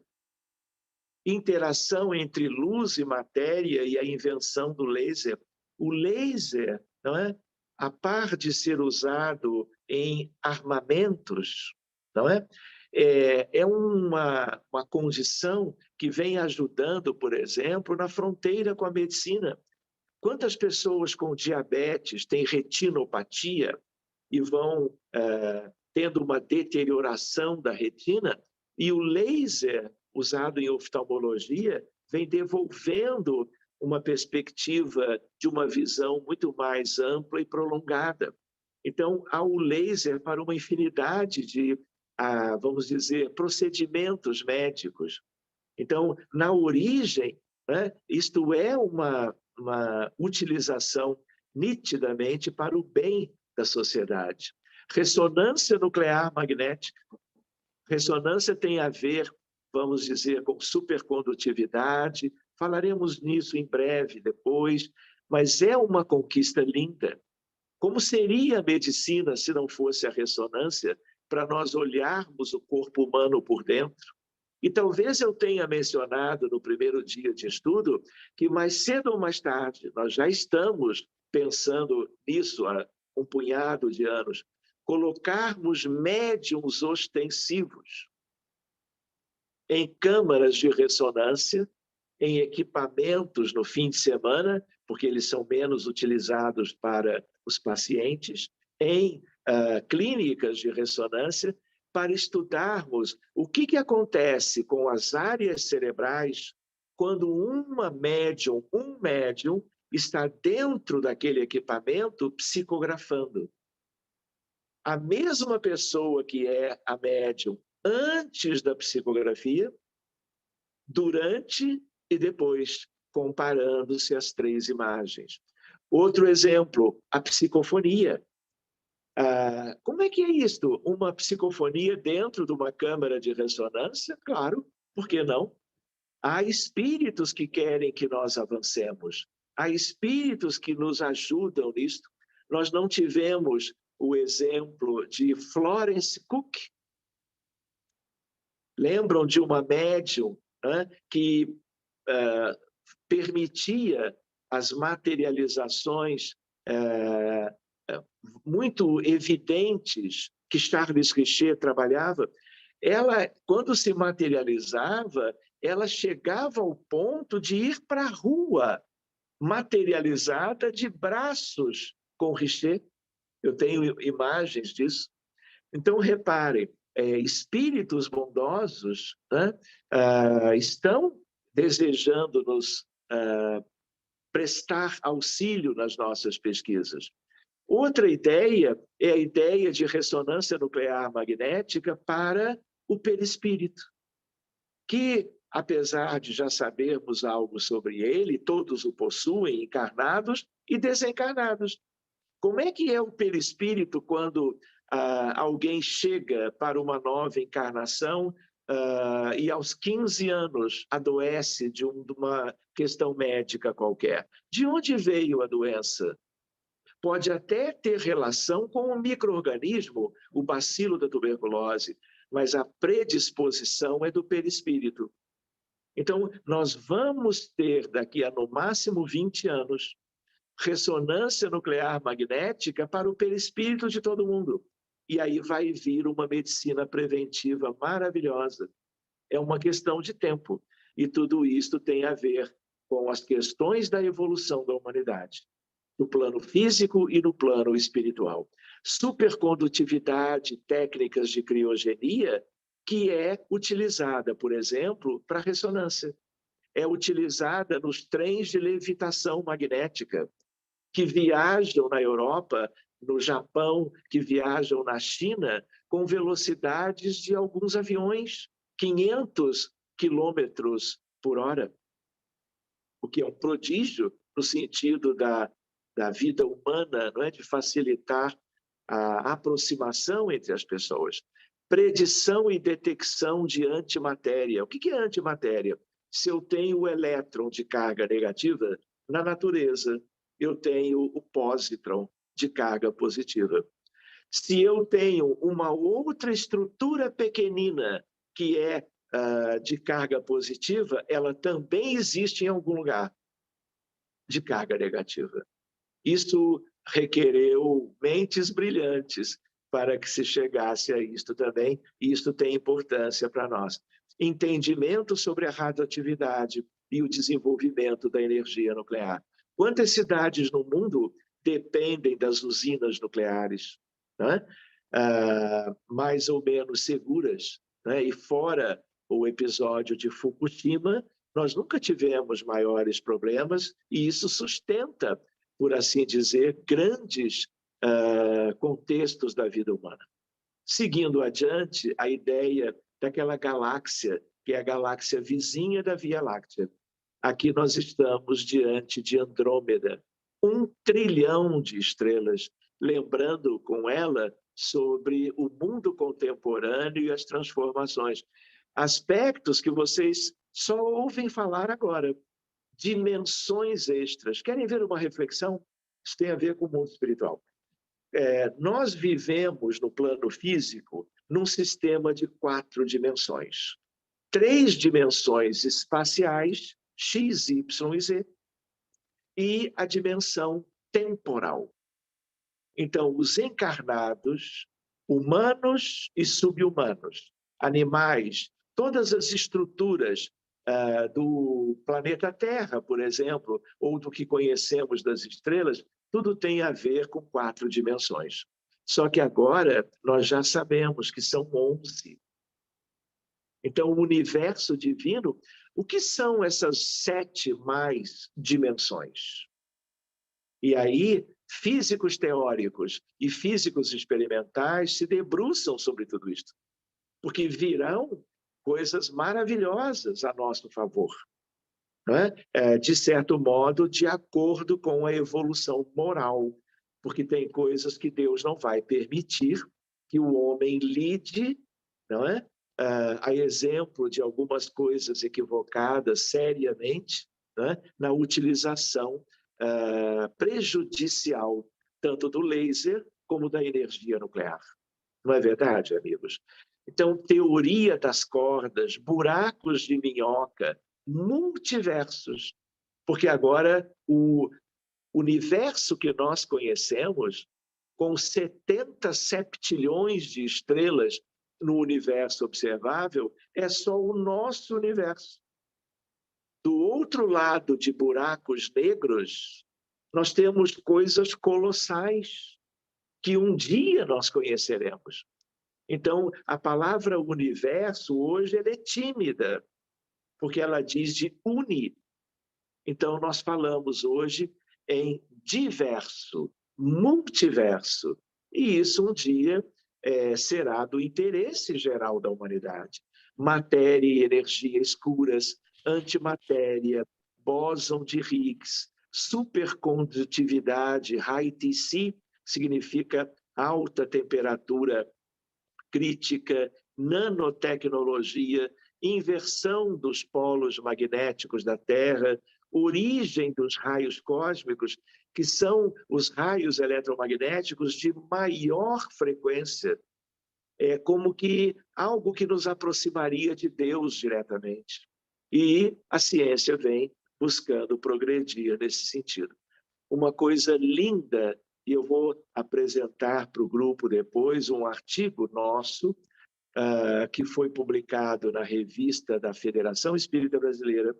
interação entre luz e matéria e a invenção do laser. O laser, não é? A par de ser usado em armamentos, não é? É uma condição que vem ajudando, por exemplo, na fronteira com a medicina. Quantas pessoas com diabetes têm retinopatia e vão tendo uma deterioração da retina, e o laser usado em oftalmologia vem devolvendo uma perspectiva de uma visão muito mais ampla e prolongada. Então, há o laser para uma infinidade de, vamos dizer, procedimentos médicos. Então, na origem, né, isto é uma utilização nitidamente para o bem da sociedade. Ressonância nuclear magnética. Ressonância tem a ver, vamos dizer, com supercondutividade. Falaremos nisso em breve depois, mas é uma conquista linda. Como seria a medicina se não fosse a ressonância para nós olharmos o corpo humano por dentro? E talvez eu tenha mencionado no primeiro dia de estudo que mais cedo ou mais tarde nós já estamos pensando nisso há um punhado de anos, colocarmos médiums ostensivos em câmaras de ressonância, em equipamentos no fim de semana, porque eles são menos utilizados para os pacientes, em clínicas de ressonância, para estudarmos o que acontece com as áreas cerebrais, quando um médium está dentro daquele equipamento psicografando. A mesma pessoa que é a médium antes da psicografia, durante e depois, comparando-se as 3 imagens. Outro exemplo, a psicofonia. Como é que é isto? Uma psicofonia dentro de uma câmara de ressonância? Claro, por que não? Há espíritos que querem que nós avancemos. Há espíritos que nos ajudam nisto. Nós não tivemos o exemplo de Florence Cook. Lembram de uma médium, né, que permitia as materializações muito evidentes que Charles Richer trabalhava? Ela, quando se materializava, ela chegava ao ponto de ir para a rua, materializada de braços com Richer. Eu tenho imagens disso. Então, reparem, espíritos bondosos, né, estão desejando nos prestar auxílio nas nossas pesquisas. Outra ideia é a ideia de ressonância nuclear magnética para o perispírito, que, apesar de já sabermos algo sobre ele, todos o possuem, encarnados e desencarnados. Como é que é o perispírito quando alguém chega para uma nova encarnação e aos 15 anos adoece de uma questão médica qualquer? De onde veio a doença? Pode até ter relação com o micro-organismo, o bacilo da tuberculose, mas a predisposição é do perispírito. Então, nós vamos ter, daqui a no máximo 20 anos, ressonância nuclear magnética para o perispírito de todo mundo. E aí vai vir uma medicina preventiva maravilhosa. É uma questão de tempo. E tudo isso tem a ver com as questões da evolução da humanidade, no plano físico e no plano espiritual. Supercondutividade, técnicas de criogenia, que é utilizada, por exemplo, para ressonância. É utilizada nos trens de levitação magnética, que viajam na Europa, no Japão, que viajam na China, com velocidades de alguns aviões, 500 quilômetros por hora, o que é um prodígio no sentido da vida humana, não é? De facilitar a aproximação entre as pessoas. Predição e detecção de antimatéria. O que é antimatéria? Se eu tenho o elétron de carga negativa, na natureza, eu tenho o pósitron de carga positiva. Se eu tenho uma outra estrutura pequenina que é de carga positiva, ela também existe em algum lugar de carga negativa. Isso requereu mentes brilhantes para que se chegasse a isto também, e isto tem importância para nós. Entendimento sobre a radioatividade e o desenvolvimento da energia nuclear. Quantas cidades no mundo dependem das usinas nucleares, né? Mais ou menos seguras, né? E fora o episódio de Fukushima, nós nunca tivemos maiores problemas, e isso sustenta, por assim dizer, grandes contextos da vida humana. Seguindo adiante, a ideia daquela galáxia, que é a galáxia vizinha da Via Láctea. Aqui nós estamos diante de Andrômeda, 1 trilhão de estrelas, lembrando com ela sobre o mundo contemporâneo e as transformações. Aspectos que vocês só ouvem falar agora. Dimensões extras. Querem ver uma reflexão? Isso tem a ver com o mundo espiritual. Nós vivemos no plano físico num sistema de 4 dimensões. 3 dimensões espaciais, X, Y e Z, e a dimensão temporal. Então, os encarnados, humanos e subhumanos, animais, todas as estruturas do planeta Terra, por exemplo, ou do que conhecemos das estrelas, tudo tem a ver com 4 dimensões. Só que agora nós já sabemos que são 11. Então, o universo divino O que são essas 7 mais dimensões? E aí, físicos teóricos e físicos experimentais se debruçam sobre tudo isso, porque virão coisas maravilhosas a nosso favor, não é? De certo modo, de acordo com a evolução moral, porque tem coisas que Deus não vai permitir que o homem lide, não é? A exemplo de algumas coisas equivocadas seriamente, não é? Na utilização prejudicial tanto do laser como da energia nuclear. Não é verdade, amigos? Então, teoria das cordas, buracos de minhoca, multiversos, porque agora o universo que nós conhecemos, com 70 septilhões de estrelas no universo observável, é só o nosso universo. Do outro lado de buracos negros, nós temos coisas colossais que um dia nós conheceremos. Então, a palavra universo hoje ela é tímida, porque ela diz de uni. Então, nós falamos hoje em diverso, multiverso, e isso um dia será do interesse geral da humanidade. Matéria e energia escuras, antimatéria, bóson de Higgs, supercondutividade, high TC, significa alta temperatura crítica, nanotecnologia, inversão dos polos magnéticos da Terra, origem dos raios cósmicos, que são os raios eletromagnéticos de maior frequência, como que algo que nos aproximaria de Deus diretamente. E a ciência vem buscando progredir nesse sentido. Uma coisa linda, e eu vou apresentar para o grupo depois um artigo nosso, que foi publicado na revista da Federação Espírita Brasileira,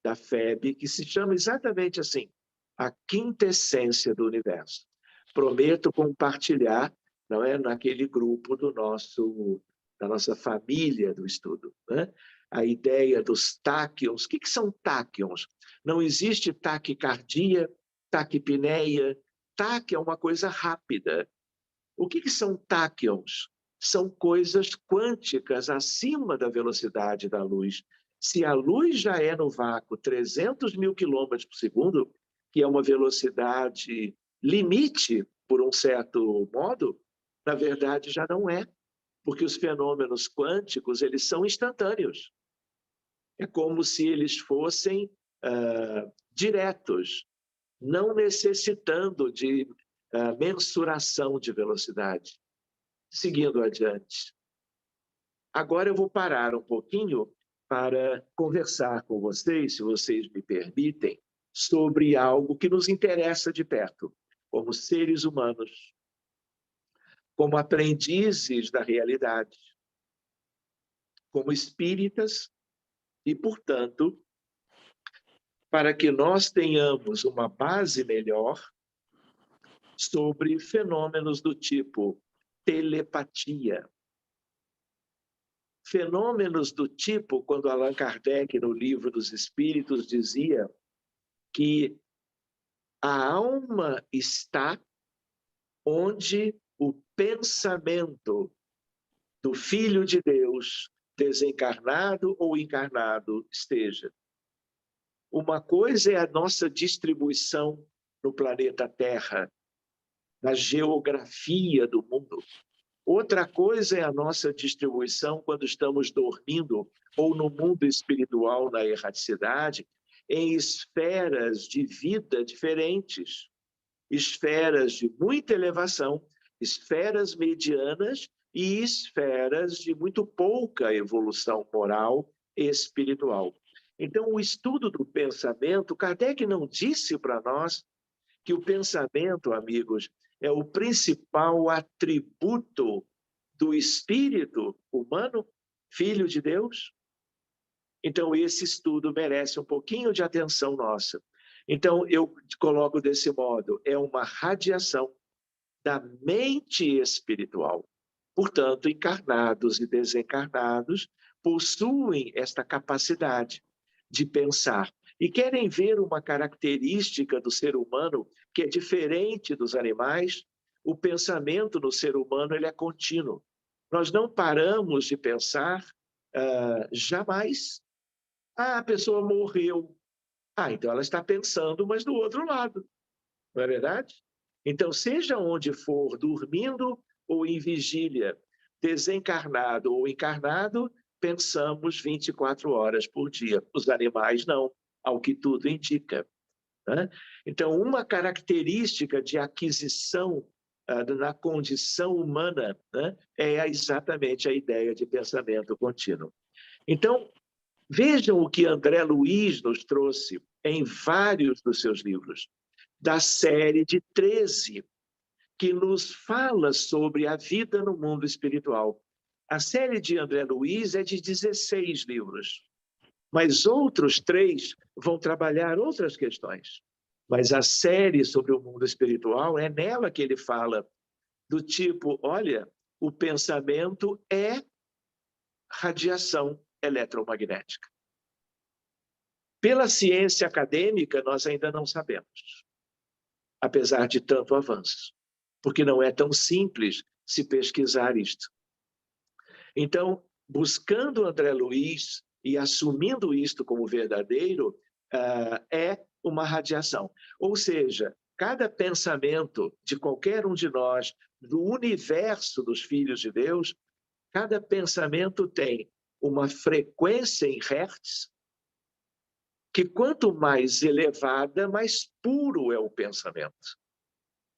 da FEB, que se chama exatamente assim, A Quintessência do Universo. Prometo compartilhar, não é, naquele grupo da nossa família do estudo, né? A ideia dos táquions. O que são táquions? Não existe taquicardia, taquipneia. Taque é uma coisa rápida. O que são táquions? São coisas quânticas acima da velocidade da luz. Se a luz já é no vácuo 300 mil quilômetros por segundo, que é uma velocidade limite, por um certo modo, na verdade já não é, porque os fenômenos quânticos eles são instantâneos. É como se eles fossem diretos, não necessitando de mensuração de velocidade. Seguindo adiante. Agora eu vou parar um pouquinho para conversar com vocês, se vocês me permitem, sobre algo que nos interessa de perto, como seres humanos, como aprendizes da realidade, como espíritas e, portanto, para que nós tenhamos uma base melhor sobre fenômenos do tipo telepatia. Fenômenos do tipo, quando Allan Kardec, no Livro dos Espíritos, dizia que a alma está onde o pensamento do Filho de Deus, desencarnado ou encarnado, esteja. Uma coisa é a nossa distribuição no planeta Terra, na geografia do mundo. Outra coisa é a nossa distribuição quando estamos dormindo ou no mundo espiritual, na erraticidade, em esferas de vida diferentes. Esferas de muita elevação, esferas medianas e esferas de muito pouca evolução moral e espiritual. Então, o estudo do pensamento, Kardec não disse para nós que o pensamento, amigos, é o principal atributo do espírito humano, filho de Deus? Então, esse estudo merece um pouquinho de atenção nossa. Então, eu coloco desse modo, é uma radiação da mente espiritual. Portanto, encarnados e desencarnados possuem esta capacidade de pensar. E querem ver uma característica do ser humano que é diferente dos animais. O pensamento no ser humano ele é contínuo. Nós não paramos de pensar jamais. Ah, a pessoa morreu. Ah, então ela está pensando, mas do outro lado. Não é verdade? Então, seja onde for, dormindo ou em vigília, desencarnado ou encarnado, pensamos 24 horas por dia. Os animais não, ao que tudo indica. Né? Então, uma característica de aquisição na condição humana, né, é exatamente a ideia de pensamento contínuo. Então, vejam o que André Luiz nos trouxe em vários dos seus livros, da série de 13, que nos fala sobre a vida no mundo espiritual. A série de André Luiz é de 16 livros, mas outros 3 vão trabalhar outras questões. Mas a série sobre o mundo espiritual, é nela que ele fala do tipo, olha, o pensamento é radiação eletromagnética. Pela ciência acadêmica, nós ainda não sabemos, apesar de tanto avanço, porque não é tão simples se pesquisar isto. Então, buscando André Luiz e assumindo isto como verdadeiro, é uma radiação. Ou seja, cada pensamento de qualquer um de nós, do universo dos filhos de Deus, cada pensamento tem uma frequência em hertz, que quanto mais elevada, mais puro é o pensamento.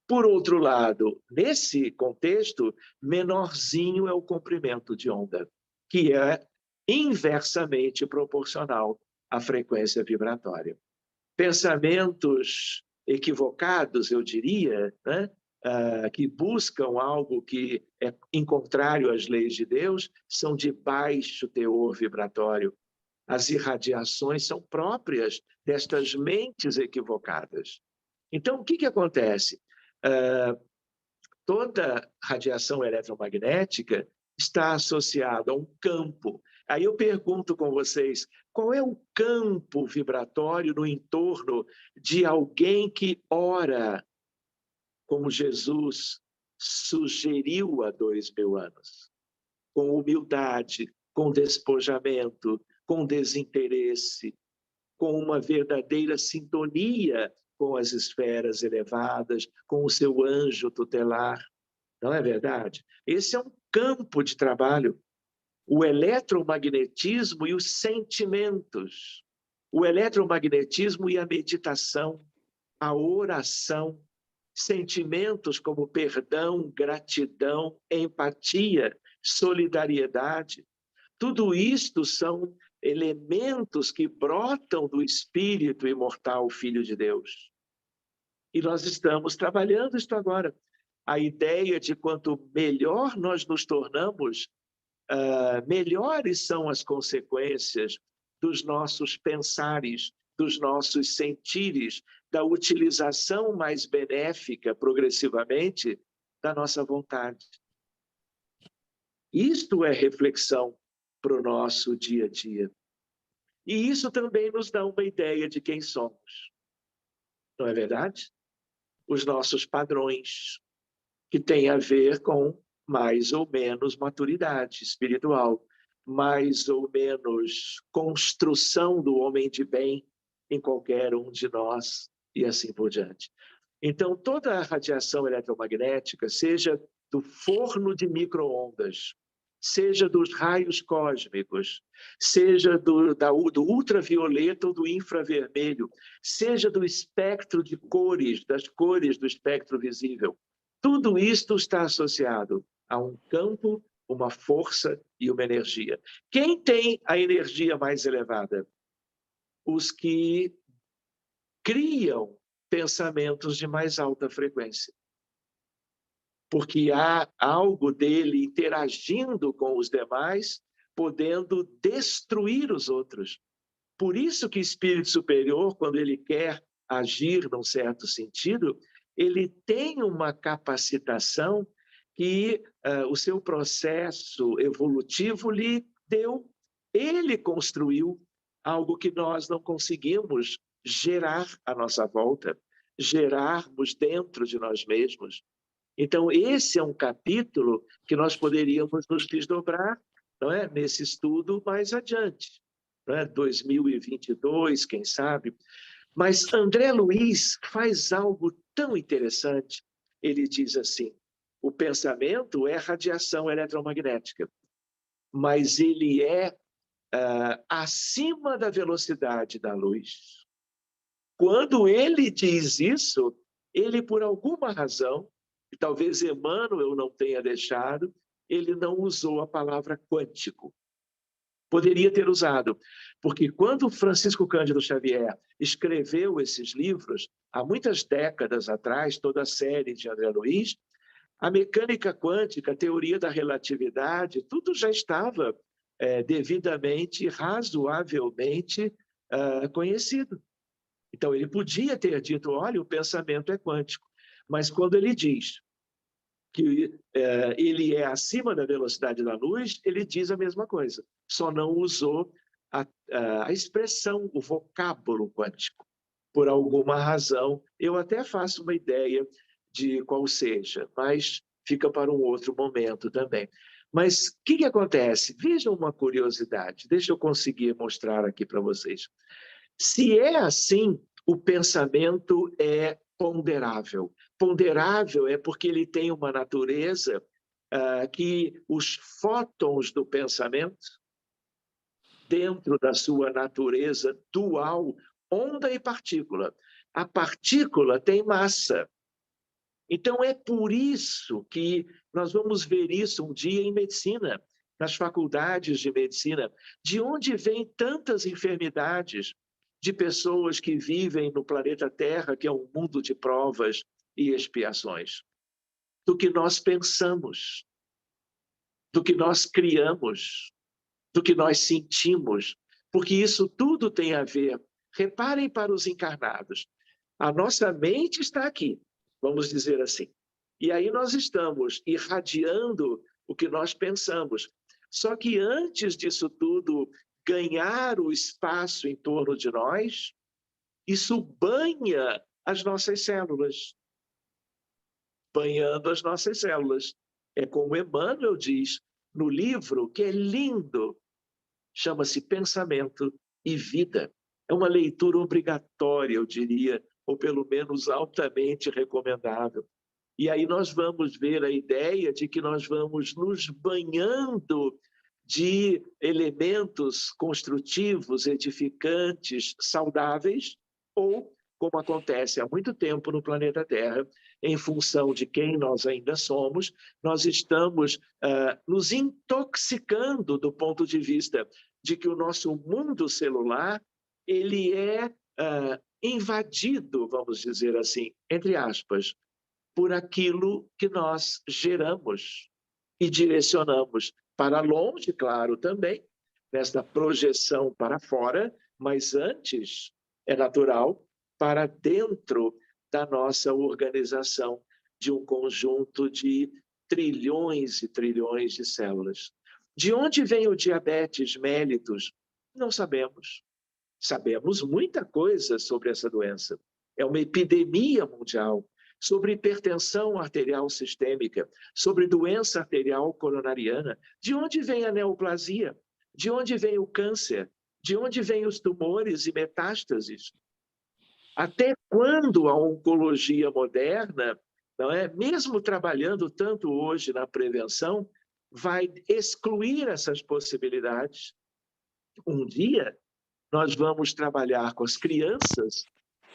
Por outro lado, nesse contexto, menorzinho é o comprimento de onda, que é inversamente proporcional à frequência vibratória. Pensamentos equivocados, eu diria, né? Que buscam algo que é em contrário às leis de Deus, são de baixo teor vibratório. As irradiações são próprias destas mentes equivocadas. Então, o que acontece? Toda radiação eletromagnética está associada a um campo. Aí eu pergunto com vocês, qual é o campo vibratório no entorno de alguém que ora, como Jesus sugeriu há 2000 anos? Com humildade, com despojamento, com desinteresse, com uma verdadeira sintonia com as esferas elevadas, com o seu anjo tutelar. Não é verdade? Esse é um campo de trabalho. O eletromagnetismo e os sentimentos. O eletromagnetismo e a meditação, a oração, sentimentos como perdão, gratidão, empatia, solidariedade. Tudo isto são elementos que brotam do Espírito imortal, Filho de Deus. E nós estamos trabalhando isto agora. A ideia de quanto melhor nós nos tornamos, melhores são as consequências dos nossos pensares, dos nossos sentires, da utilização mais benéfica, progressivamente, da nossa vontade. Isto é reflexão para o nosso dia a dia. E isso também nos dá uma ideia de quem somos. Não é verdade? Os nossos padrões, que têm a ver com mais ou menos maturidade espiritual, mais ou menos construção do homem de bem em qualquer um de nós, e assim por diante. Então, toda a radiação eletromagnética, seja do forno de micro-ondas, seja dos raios cósmicos, seja do ultravioleta ou do infravermelho, seja do espectro de cores, das cores do espectro visível, tudo isto está associado a um campo, uma força e uma energia. Quem tem a energia mais elevada? Os que criam pensamentos de mais alta frequência. Porque há algo dele interagindo com os demais, podendo destruir os outros. Por isso que o espírito superior, quando ele quer agir num certo sentido, ele tem uma capacitação que o seu processo evolutivo lhe deu. Ele construiu algo que nós não conseguimos gerar à nossa volta, gerarmos dentro de nós mesmos. Então, esse é um capítulo que nós poderíamos nos desdobrar, não é? Nesse estudo mais adiante, não é? 2022, quem sabe. Mas André Luiz faz algo tão interessante. Ele diz assim: o pensamento é radiação eletromagnética, mas ele é acima da velocidade da luz. Quando ele diz isso, ele, por alguma razão, e talvez Emmanuel não tenha deixado, ele não usou a palavra quântico. Poderia ter usado, porque quando Francisco Cândido Xavier escreveu esses livros, há muitas décadas atrás, toda a série de André Luiz, a mecânica quântica, a teoria da relatividade, tudo já estava devidamente, razoavelmente conhecido. Então, ele podia ter dito, olha, o pensamento é quântico. Mas quando ele diz que ele é acima da velocidade da luz, ele diz a mesma coisa. Só não usou a expressão, o vocábulo quântico. Por alguma razão, eu até faço uma ideia de qual seja, mas fica para um outro momento também. Mas o que acontece? Vejam uma curiosidade, deixa eu conseguir mostrar aqui para vocês. Se é assim, o pensamento é ponderável. Ponderável é porque ele tem uma natureza que os fótons do pensamento, dentro da sua natureza dual, onda e partícula. A partícula tem massa. Então, é por isso que nós vamos ver isso um dia em medicina, nas faculdades de medicina. De onde vêm tantas enfermidades de pessoas que vivem no planeta Terra, que é um mundo de provas e expiações? Do que nós pensamos, do que nós criamos, do que nós sentimos, porque isso tudo tem a ver. Reparem para os encarnados, a nossa mente está aqui, vamos dizer assim, e aí nós estamos irradiando o que nós pensamos. Só que antes disso tudo ganhar o espaço em torno de nós, isso banha as nossas células. Banhando as nossas células. É como Emmanuel diz no livro, que é lindo, chama-se Pensamento e Vida. É uma leitura obrigatória, eu diria, ou pelo menos altamente recomendável. E aí nós vamos ver a ideia de que nós vamos nos banhando de elementos construtivos, edificantes, saudáveis, ou, como acontece há muito tempo no planeta Terra, em função de quem nós ainda somos, nós estamos nos intoxicando do ponto de vista de que o nosso mundo celular ele é invadido, vamos dizer assim, entre aspas, por aquilo que nós geramos e direcionamos para longe, claro, também, nesta projeção para fora, mas antes, é natural, para dentro da nossa organização de um conjunto de trilhões e trilhões de células. De onde vem o diabetes mellitus? Não sabemos. Sabemos muita coisa sobre essa doença. É uma epidemia mundial. Sobre hipertensão arterial sistêmica, sobre doença arterial coronariana. De onde vem a neoplasia? De onde vem o câncer? De onde vêm os tumores e metástases? Até quando a oncologia moderna, não é, mesmo trabalhando tanto hoje na prevenção, vai excluir essas possibilidades? Um dia, nós vamos trabalhar com as crianças,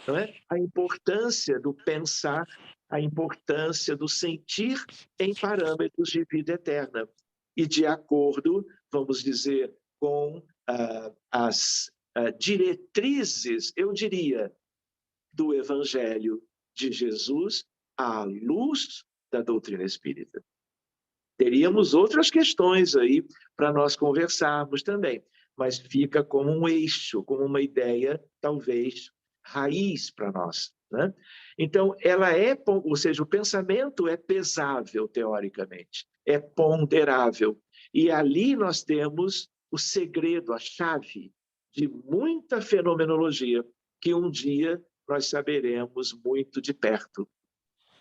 não é? A importância do pensar, a importância do sentir em parâmetros de vida eterna. E de acordo, vamos dizer, com as diretrizes, eu diria, do Evangelho de Jesus à luz da doutrina espírita. Teríamos outras questões aí para nós conversarmos também, mas fica como um eixo, como uma ideia, talvez, raiz para nós, né? Então, ela é, ou seja, o pensamento é pesável, teoricamente, é ponderável. E ali nós temos o segredo, a chave de muita fenomenologia que um dia nós saberemos muito de perto.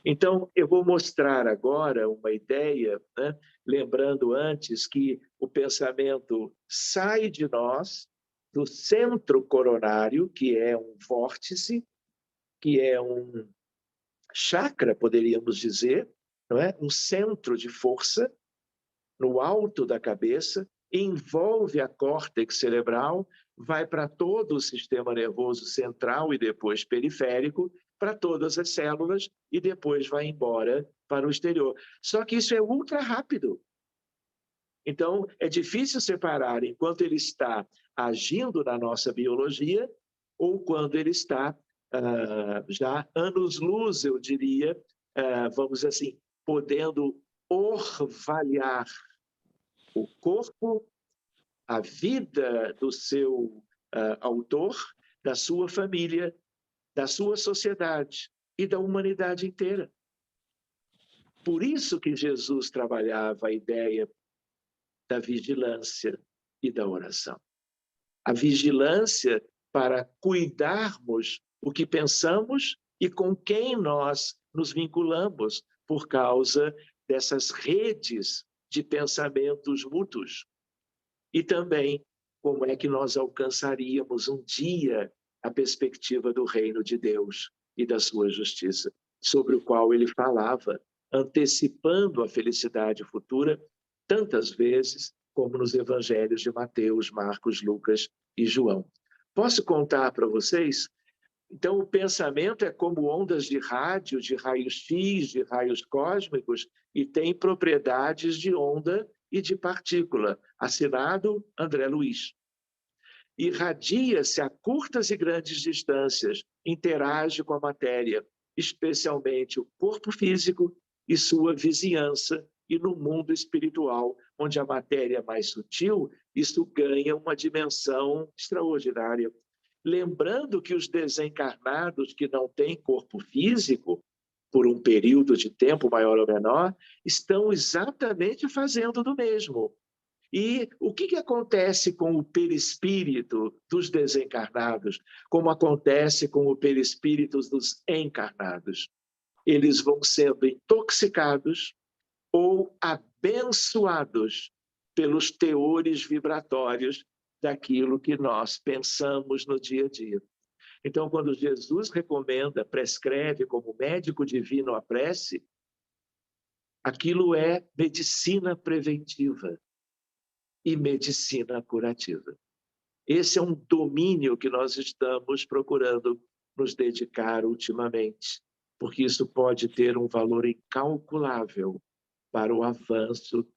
Então, eu vou mostrar agora uma ideia, né? Lembrando antes que o pensamento sai de nós, do centro coronário, que é um vórtice, que é um chakra, poderíamos dizer, não é? Um centro de força no alto da cabeça, envolve a córtex cerebral, vai para todo o sistema nervoso central e depois periférico, para todas as células e depois vai embora para o exterior. Só que isso é ultra rápido. Então, é difícil separar enquanto ele está agindo na nossa biologia ou quando ele está já anos-luz, eu diria, vamos assim, podendo orvalhar o corpo, a vida do seu autor, da sua família, da sua sociedade e da humanidade inteira. Por isso que Jesus trabalhava a ideia da vigilância e da oração. A vigilância para cuidarmos o que pensamos e com quem nós nos vinculamos por causa dessas redes de pensamentos mútuos. E também como é que nós alcançaríamos um dia a perspectiva do reino de Deus e da sua justiça, sobre o qual ele falava, antecipando a felicidade futura tantas vezes como nos evangelhos de Mateus, Marcos, Lucas e João. Posso contar para vocês? Então, o pensamento é como ondas de rádio, de raios-x, de raios cósmicos, e tem propriedades de onda e de partícula. Assinado André Luiz. Irradia-se a curtas e grandes distâncias, interage com a matéria, especialmente o corpo físico e sua vizinhança, e no mundo espiritual, onde a matéria é mais sutil, isso ganha uma dimensão extraordinária. Lembrando que os desencarnados que não têm corpo físico, por um período de tempo maior ou menor, estão exatamente fazendo do mesmo. E o que acontece com o perispírito dos desencarnados, como acontece com o perispírito dos encarnados? Eles vão sendo intoxicados ou abençoados pelos teores vibratórios daquilo que nós pensamos no dia a dia. Então, quando Jesus recomenda, prescreve como médico divino a prece, aquilo é medicina preventiva e medicina curativa. Esse é um domínio que nós estamos procurando nos dedicar ultimamente, porque isso pode ter um valor incalculável para o avanço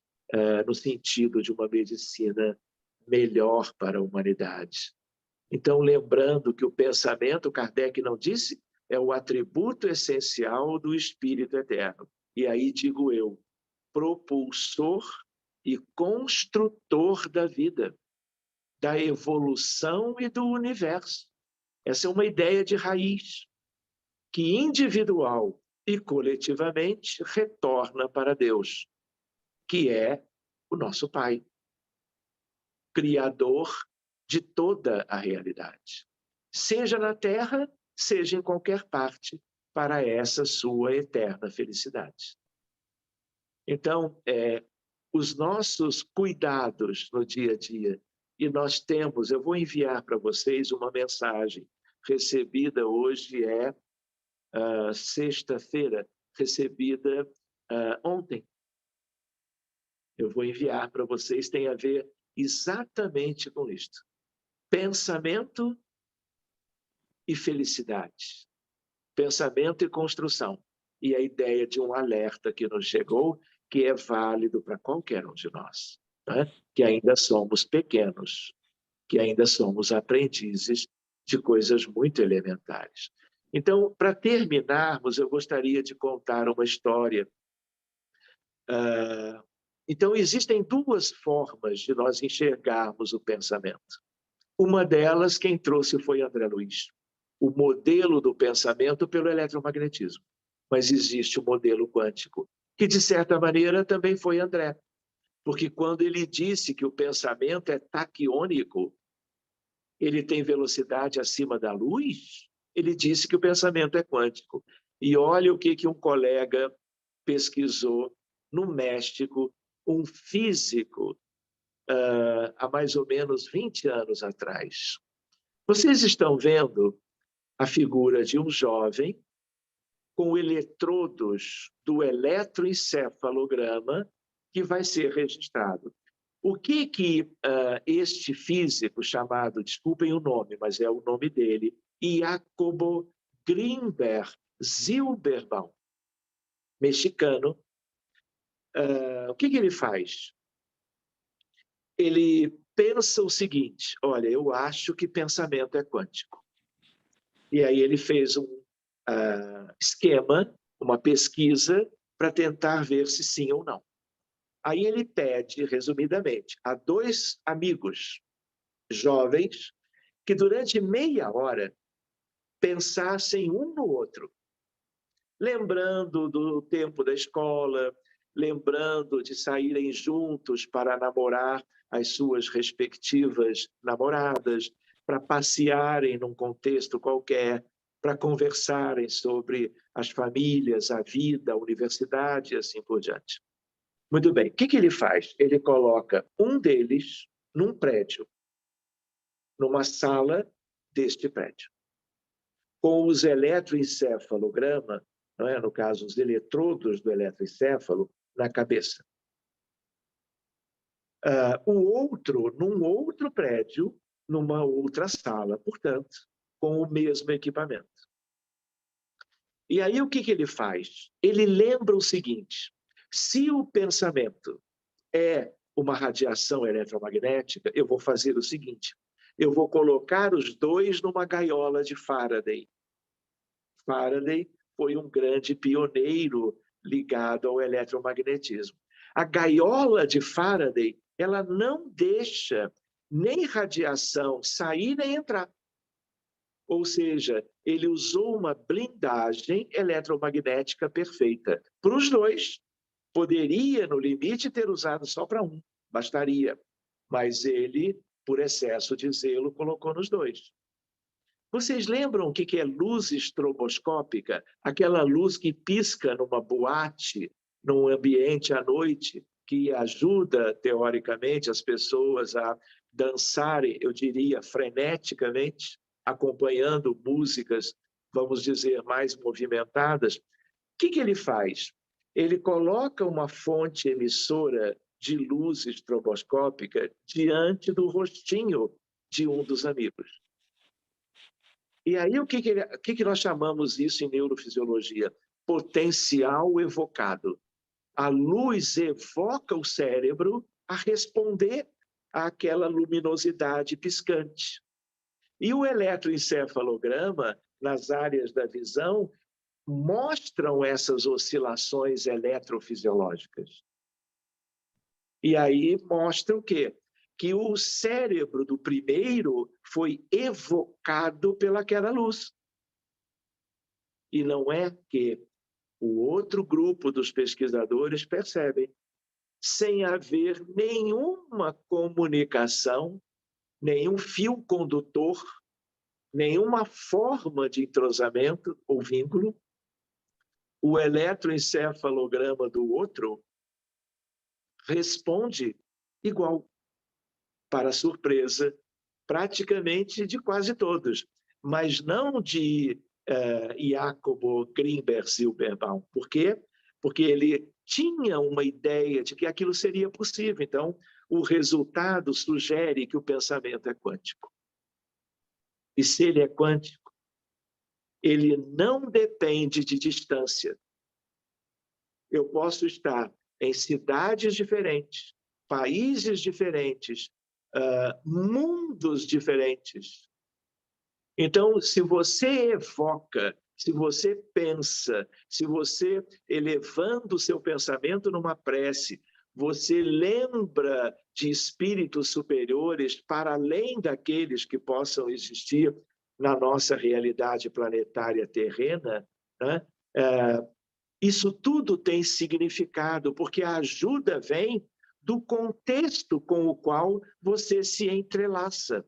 no sentido de uma medicina melhor para a humanidade. Então, lembrando que o pensamento, Kardec não disse, é o atributo essencial do Espírito Eterno. E aí digo eu, propulsor e construtor da vida, da evolução e do universo. Essa é uma ideia de raiz, que individual e coletivamente retorna para Deus, que é o nosso Pai, criador de toda a realidade, seja na Terra, seja em qualquer parte, para essa sua eterna felicidade. Então, os nossos cuidados no dia a dia, e nós temos, eu vou enviar para vocês uma mensagem recebida hoje, sexta-feira, recebida ontem. Eu vou enviar para vocês, tem a ver exatamente com isto. Pensamento e felicidade. Pensamento e construção. E a ideia de um alerta que nos chegou, que é válido para qualquer um de nós, né? Que ainda somos pequenos, que ainda somos aprendizes de coisas muito elementares. Então, para terminarmos, eu gostaria de contar uma história. Então, existem duas formas de nós enxergarmos o pensamento. Uma delas, quem trouxe foi André Luiz, o modelo do pensamento pelo eletromagnetismo. Mas existe o modelo quântico, que, de certa maneira, também foi André. Porque quando ele disse que o pensamento é taquiônico, ele tem velocidade acima da luz? Ele disse que o pensamento é quântico. E olha o que um colega pesquisou no México, um físico, há mais ou menos 20 anos atrás. Vocês estão vendo a figura de um jovem com eletrodos do eletroencefalograma que vai ser registrado. O que este físico chamado, desculpem o nome, mas é o nome dele, Jacobo Grinberg Zilberbaum, mexicano, o que ele faz? Ele pensa o seguinte: olha, eu acho que pensamento é quântico. E aí ele fez um esquema, uma pesquisa, para tentar ver se sim ou não. Aí ele pede, resumidamente, a 2 amigos jovens que durante meia hora pensassem um no outro, lembrando do tempo da escola, lembrando de saírem juntos para namorar as suas respectivas namoradas, para passearem num contexto qualquer, para conversarem sobre as famílias, a vida, a universidade e assim por diante. Muito bem, o que ele faz? Ele coloca um deles num prédio, numa sala deste prédio, com os eletroencefalograma, não é? No caso, os eletrodos do eletroencefalo, na cabeça. O outro, num outro prédio, numa outra sala, portanto, com o mesmo equipamento. E aí o que ele faz? Ele lembra o seguinte: se o pensamento é uma radiação eletromagnética, eu vou fazer o seguinte: eu vou colocar os dois numa gaiola de Faraday. Faraday foi um grande pioneiro ligado ao eletromagnetismo. A gaiola de Faraday, ela não deixa nem radiação sair nem entrar. Ou seja, ele usou uma blindagem eletromagnética perfeita para os dois. Poderia, no limite, ter usado só para um, bastaria. Mas ele, por excesso de zelo, colocou nos dois. Vocês lembram o que é luz estroboscópica? Aquela luz que pisca numa boate, num ambiente à noite, que ajuda, teoricamente, as pessoas a dançarem, eu diria, freneticamente, acompanhando músicas, vamos dizer, mais movimentadas. O que ele faz? Ele coloca uma fonte emissora de luz estroboscópica diante do rostinho de um dos amigos. E aí, o que nós chamamos isso em neurofisiologia? Potencial evocado. A luz evoca o cérebro a responder àquela luminosidade piscante. E o eletroencefalograma, nas áreas da visão, mostram essas oscilações eletrofisiológicas. E aí mostra o quê? Que o cérebro do primeiro foi evocado pelaquela luz. E não é que o outro grupo dos pesquisadores percebem, sem haver nenhuma comunicação, nenhum fio condutor, nenhuma forma de entrosamento ou vínculo, o eletroencefalograma do outro responde igual, para surpresa praticamente de quase todos, mas não de Jacobo Grinberg Zilberbaum. Por quê? Porque ele tinha uma ideia de que aquilo seria possível. Então, o resultado sugere que o pensamento é quântico. E se ele é quântico, ele não depende de distância. Eu posso estar em cidades diferentes, países diferentes, mundos diferentes. Então, se você evoca, se você pensa, se você, elevando o seu pensamento numa prece, você lembra de espíritos superiores para além daqueles que possam existir na nossa realidade planetária terrena, né? Isso tudo tem significado, porque a ajuda vem do contexto com o qual você se entrelaça.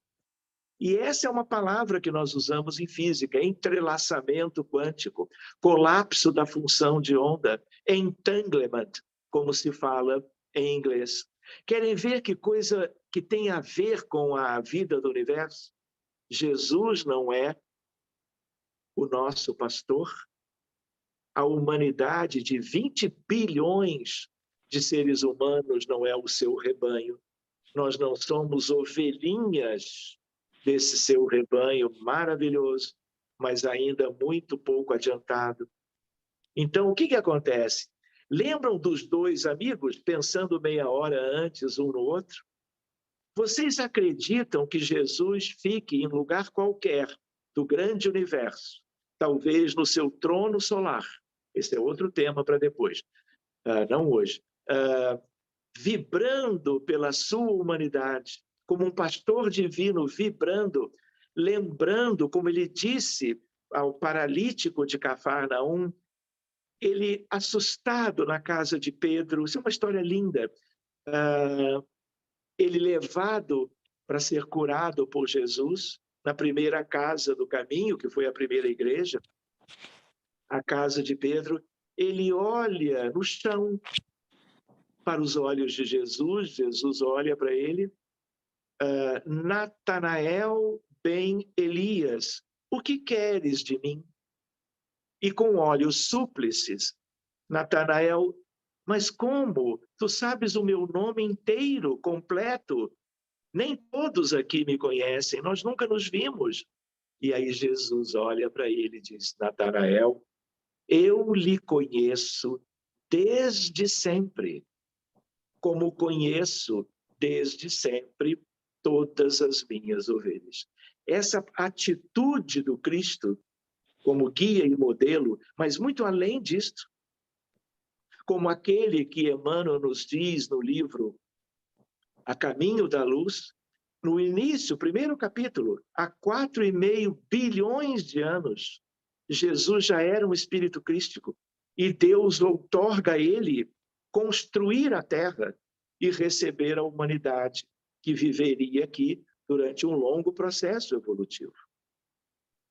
E essa é uma palavra que nós usamos em física, entrelaçamento quântico, colapso da função de onda, entanglement, como se fala em inglês. Querem ver que coisa que tem a ver com a vida do universo? Jesus não é o nosso pastor? A humanidade de 20 bilhões de seres humanos não é o seu rebanho. Nós não somos ovelhinhas desse seu rebanho maravilhoso, mas ainda muito pouco adiantado. Então, o que acontece? Lembram dos dois amigos pensando meia hora antes um no outro? Vocês acreditam que Jesus fique em lugar qualquer do grande universo, talvez no seu trono solar? Esse é outro tema para depois, não hoje. Vibrando pela sua humanidade, como um pastor divino vibrando, lembrando, como ele disse ao paralítico de Cafarnaum, ele assustado na casa de Pedro, isso é uma história linda, ele levado para ser curado por Jesus, na primeira casa do caminho, que foi a primeira igreja, a casa de Pedro, ele olha no chão para os olhos de Jesus, Jesus olha para ele, Natanael ben Elias, o que queres de mim? E com olhos súplices, Natanael, mas como? Tu sabes o meu nome inteiro, completo? Nem todos aqui me conhecem, nós nunca nos vimos. E aí Jesus olha para ele e diz, Natanael, eu lhe conheço desde sempre, como conheço desde sempre todas as minhas ovelhas. Essa atitude do Cristo como guia e modelo, mas muito além disto, como aquele que Emmanuel nos diz no livro A Caminho da Luz, no início, primeiro capítulo, há 4,5 bilhões de anos, Jesus já era um espírito crístico e Deus outorga a ele construir a Terra e receber a humanidade que viveria aqui durante um longo processo evolutivo.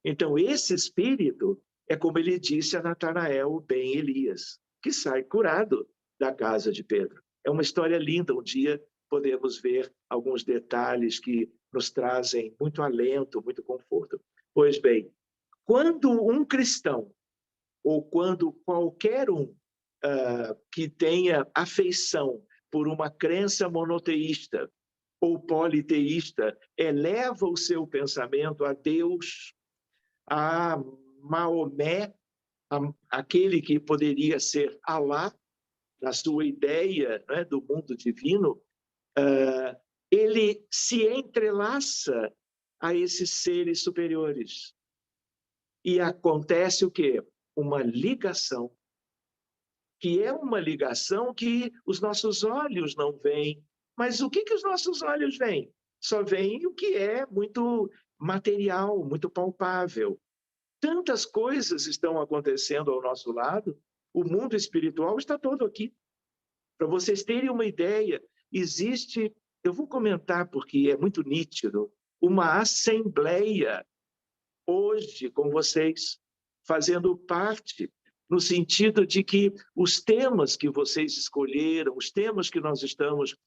Então, esse espírito é como ele disse a Natanael ben Elias, que sai curado da casa de Pedro. É uma história linda, um dia podemos ver alguns detalhes que nos trazem muito alento, muito conforto. Pois bem, quando um cristão, ou quando qualquer um que tenha afeição por uma crença monoteísta ou politeísta, eleva o seu pensamento a Deus, a Maomé, aquele que poderia ser Alá, na sua ideia, né, do mundo divino, ele se entrelaça a esses seres superiores. E acontece o quê? Uma ligação, que é uma ligação que os nossos olhos não veem. Mas o que os nossos olhos veem? Só veem o que é muito material, muito palpável. Tantas coisas estão acontecendo ao nosso lado, o mundo espiritual está todo aqui. Para vocês terem uma ideia, existe, eu vou comentar porque é muito nítido, uma assembleia hoje com vocês, fazendo parte, no sentido de que os temas que vocês escolheram, os temas que nós estamos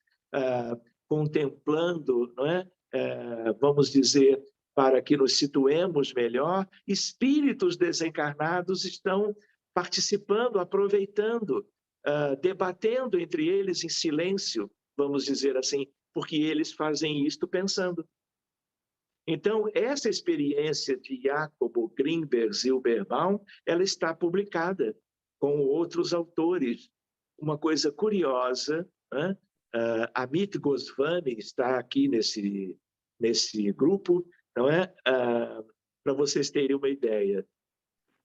contemplando, não é? Vamos dizer, para que nos situemos melhor, espíritos desencarnados estão participando, aproveitando, debatendo entre eles em silêncio, vamos dizer assim, porque eles fazem isto pensando. Então, essa experiência de Jacobo Grinberg Zilberbaum, ela está publicada com outros autores. Uma coisa curiosa, né? Amit Goswami está aqui nesse grupo, não é? Para vocês terem uma ideia,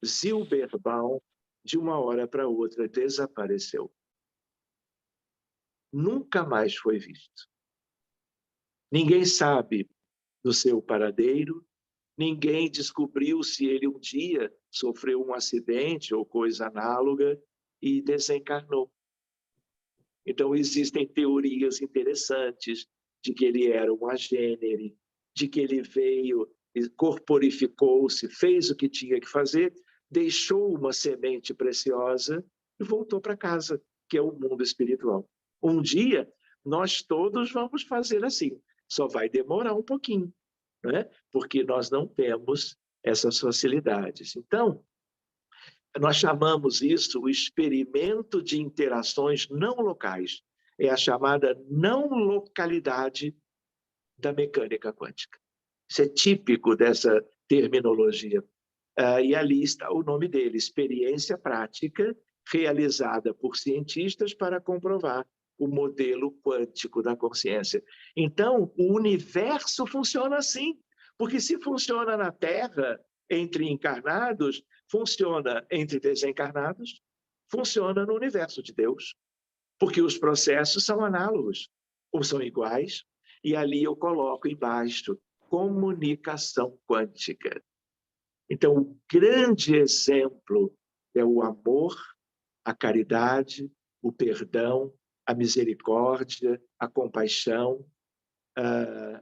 Zilberbaum, de uma hora para outra, desapareceu. Nunca mais foi visto. Ninguém sabe do seu paradeiro, ninguém descobriu se ele um dia sofreu um acidente ou coisa análoga e desencarnou. Então, existem teorias interessantes de que ele era um agênere, de que ele veio, corporificou-se, fez o que tinha que fazer, deixou uma semente preciosa e voltou para casa, que é o mundo espiritual. Um dia, nós todos vamos fazer assim, só vai demorar um pouquinho, né? Porque nós não temos essas facilidades. Então, nós chamamos isso o experimento de interações não locais. É a chamada não localidade da mecânica quântica. Isso é típico dessa terminologia. E ali está o nome dele, experiência prática realizada por cientistas para comprovar o modelo quântico da consciência. Então, o universo funciona assim, porque se funciona na Terra, entre encarnados, funciona entre desencarnados, funciona no universo de Deus, porque os processos são análogos, ou são iguais, e ali eu coloco embaixo comunicação quântica. Então, o grande exemplo é o amor, a caridade, o perdão, a misericórdia, a compaixão,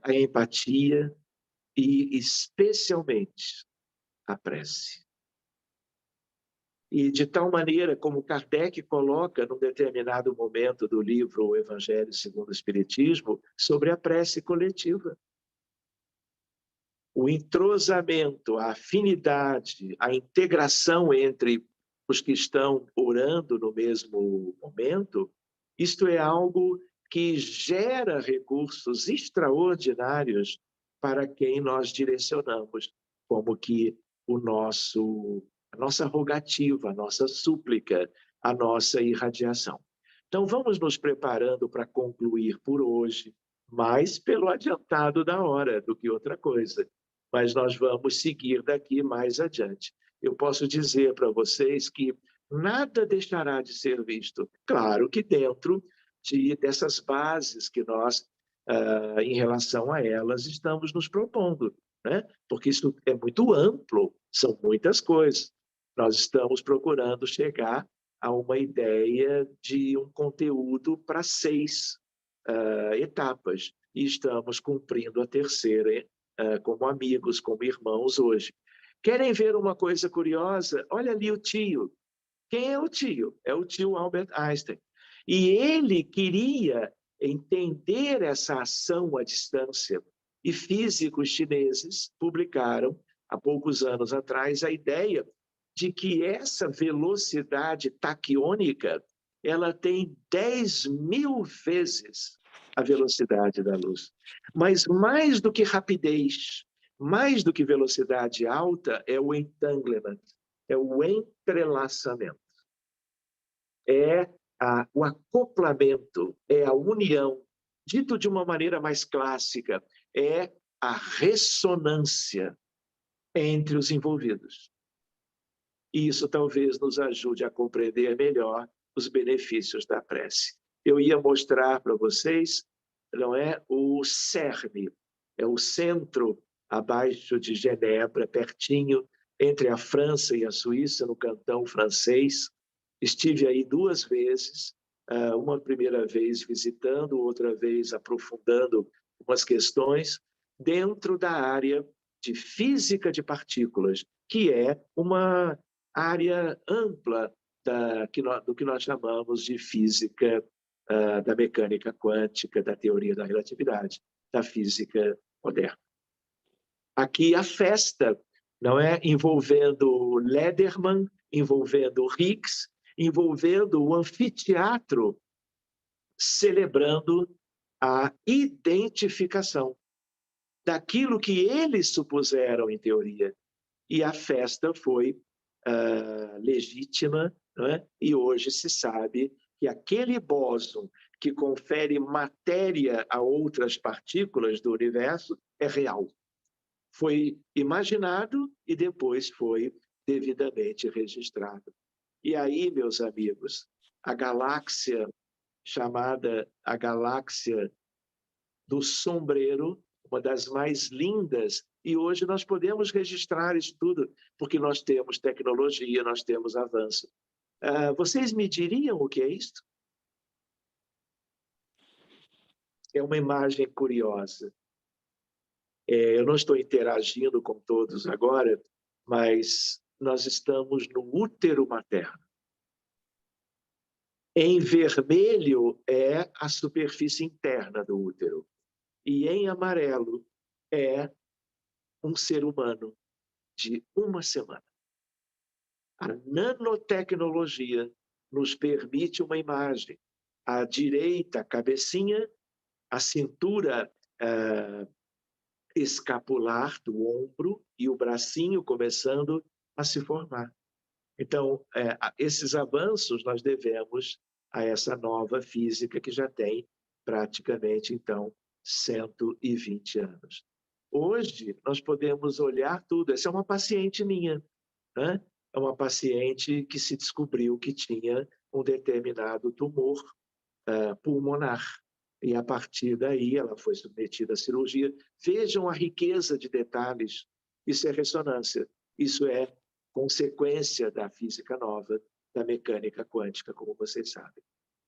a empatia e, especialmente, a prece. E de tal maneira, como Kardec coloca num determinado momento do livro O Evangelho segundo o Espiritismo, sobre a prece coletiva. O entrosamento, a afinidade, a integração entre os que estão orando no mesmo momento, isto é algo que gera recursos extraordinários para quem nós direcionamos, como que a nossa rogativa, a nossa súplica, a nossa irradiação. Então, vamos nos preparando para concluir por hoje, mais pelo adiantado da hora do que outra coisa. Mas nós vamos seguir daqui mais adiante. Eu posso dizer para vocês que nada deixará de ser visto. Claro que dentro dessas bases que nós, em relação a elas, estamos nos propondo, né? Porque isso é muito amplo, são muitas coisas. Nós estamos procurando chegar a uma ideia de um conteúdo para 6 etapas, e estamos cumprindo a terceira como amigos, como irmãos hoje. Querem ver uma coisa curiosa? Olha ali o tio. Quem é o tio? É o tio Albert Einstein. E ele queria entender essa ação à distância. E físicos chineses publicaram, há poucos anos atrás, a ideia de que essa velocidade taquiônica ela tem 10.000 vezes a velocidade da luz. Mas mais do que rapidez, mais do que velocidade alta, é o entanglement, é o entrelaçamento. É o acoplamento, é a união. Dito de uma maneira mais clássica, é a ressonância entre os envolvidos. E isso talvez nos ajude a compreender melhor os benefícios da prece. Eu ia mostrar para vocês, não é, o CERN, é o centro abaixo de Genebra, pertinho entre a França e a Suíça, no cantão francês. Estive aí 2 vezes, uma primeira vez visitando, outra vez aprofundando umas questões dentro da área de física de partículas, que é uma área ampla do que nós chamamos de física da mecânica quântica, da teoria da relatividade, da física moderna. Aqui a festa, não é, envolvendo Lederman, envolvendo Higgs, envolvendo o anfiteatro, celebrando a identificação daquilo que eles supuseram em teoria. E a festa foi legítima, não é? E hoje se sabe que aquele bóson que confere matéria a outras partículas do universo é real. Foi imaginado e depois foi devidamente registrado. E aí, meus amigos, a galáxia chamada a galáxia do sombreiro, uma das mais lindas, e hoje nós podemos registrar isso tudo, porque nós temos tecnologia, nós temos avanço. Vocês me diriam o que é isto? É uma imagem curiosa. Eu não estou interagindo com todos agora, mas nós estamos no útero materno. Em vermelho é a superfície interna do útero. E em amarelo é um ser humano de 1 semana. A nanotecnologia nos permite uma imagem. À direita, a cabecinha, a cintura escapular do ombro e o bracinho começando a se formar. Então, esses avanços nós devemos a essa nova física que já tem praticamente, então, 120 anos. Hoje, nós podemos olhar tudo. Essa é uma paciente minha, né? É uma paciente que se descobriu que tinha um determinado tumor pulmonar. E, a partir daí, ela foi submetida à cirurgia. Vejam a riqueza de detalhes. Isso é ressonância. Isso é consequência da física nova, da mecânica quântica, como vocês sabem.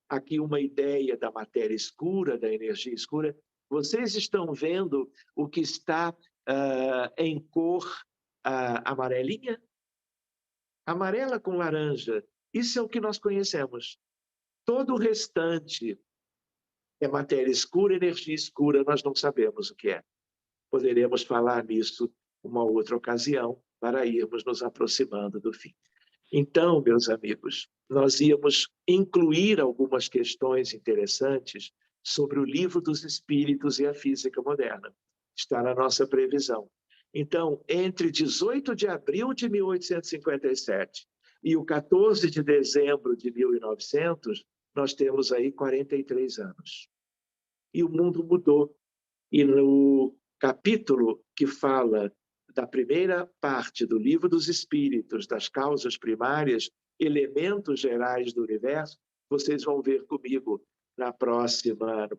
Aqui uma ideia da matéria escura, da energia escura. Vocês estão vendo o que está em cor amarelinha? Amarela com laranja. Isso é o que nós conhecemos. Todo o restante é matéria escura, energia escura, nós não sabemos o que é. Poderemos falar nisso uma outra ocasião para irmos nos aproximando do fim. Então, meus amigos, nós íamos incluir algumas questões interessantes sobre o Livro dos Espíritos e a física moderna. Está na nossa previsão. Então, entre 18 de abril de 1857 e o 14 de dezembro de 1900, nós temos aí 43 anos. E o mundo mudou. E no capítulo que fala da primeira parte do Livro dos Espíritos, das causas primárias, elementos gerais do universo, vocês vão ver comigo no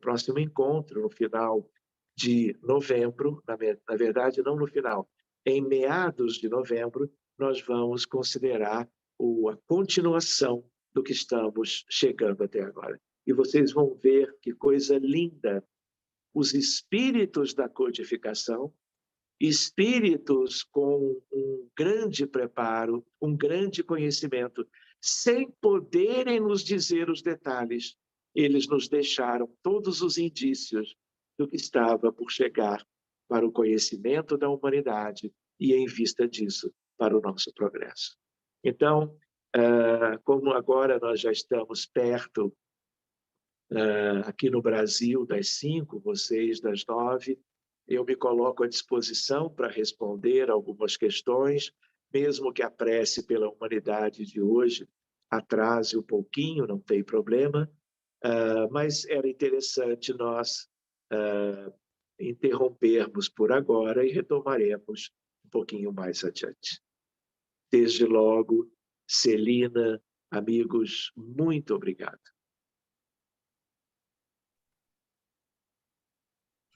próximo encontro, no final de novembro, na verdade, não no final, em meados de novembro, nós vamos considerar a continuação do que estamos chegando até agora. E vocês vão ver que coisa linda. Os espíritos da codificação, espíritos com um grande preparo, um grande conhecimento, sem poderem nos dizer os detalhes, eles nos deixaram todos os indícios do que estava por chegar para o conhecimento da humanidade e, em vista disso, para o nosso progresso. Então, como agora nós já estamos perto aqui no Brasil, das 5, vocês das 9, eu me coloco à disposição para responder algumas questões, mesmo que a prece pela humanidade de hoje atrase um pouquinho, não tem problema, mas era interessante nós interrompermos por agora e retomaremos um pouquinho mais adiante. Desde logo, Celina, amigos, muito obrigado.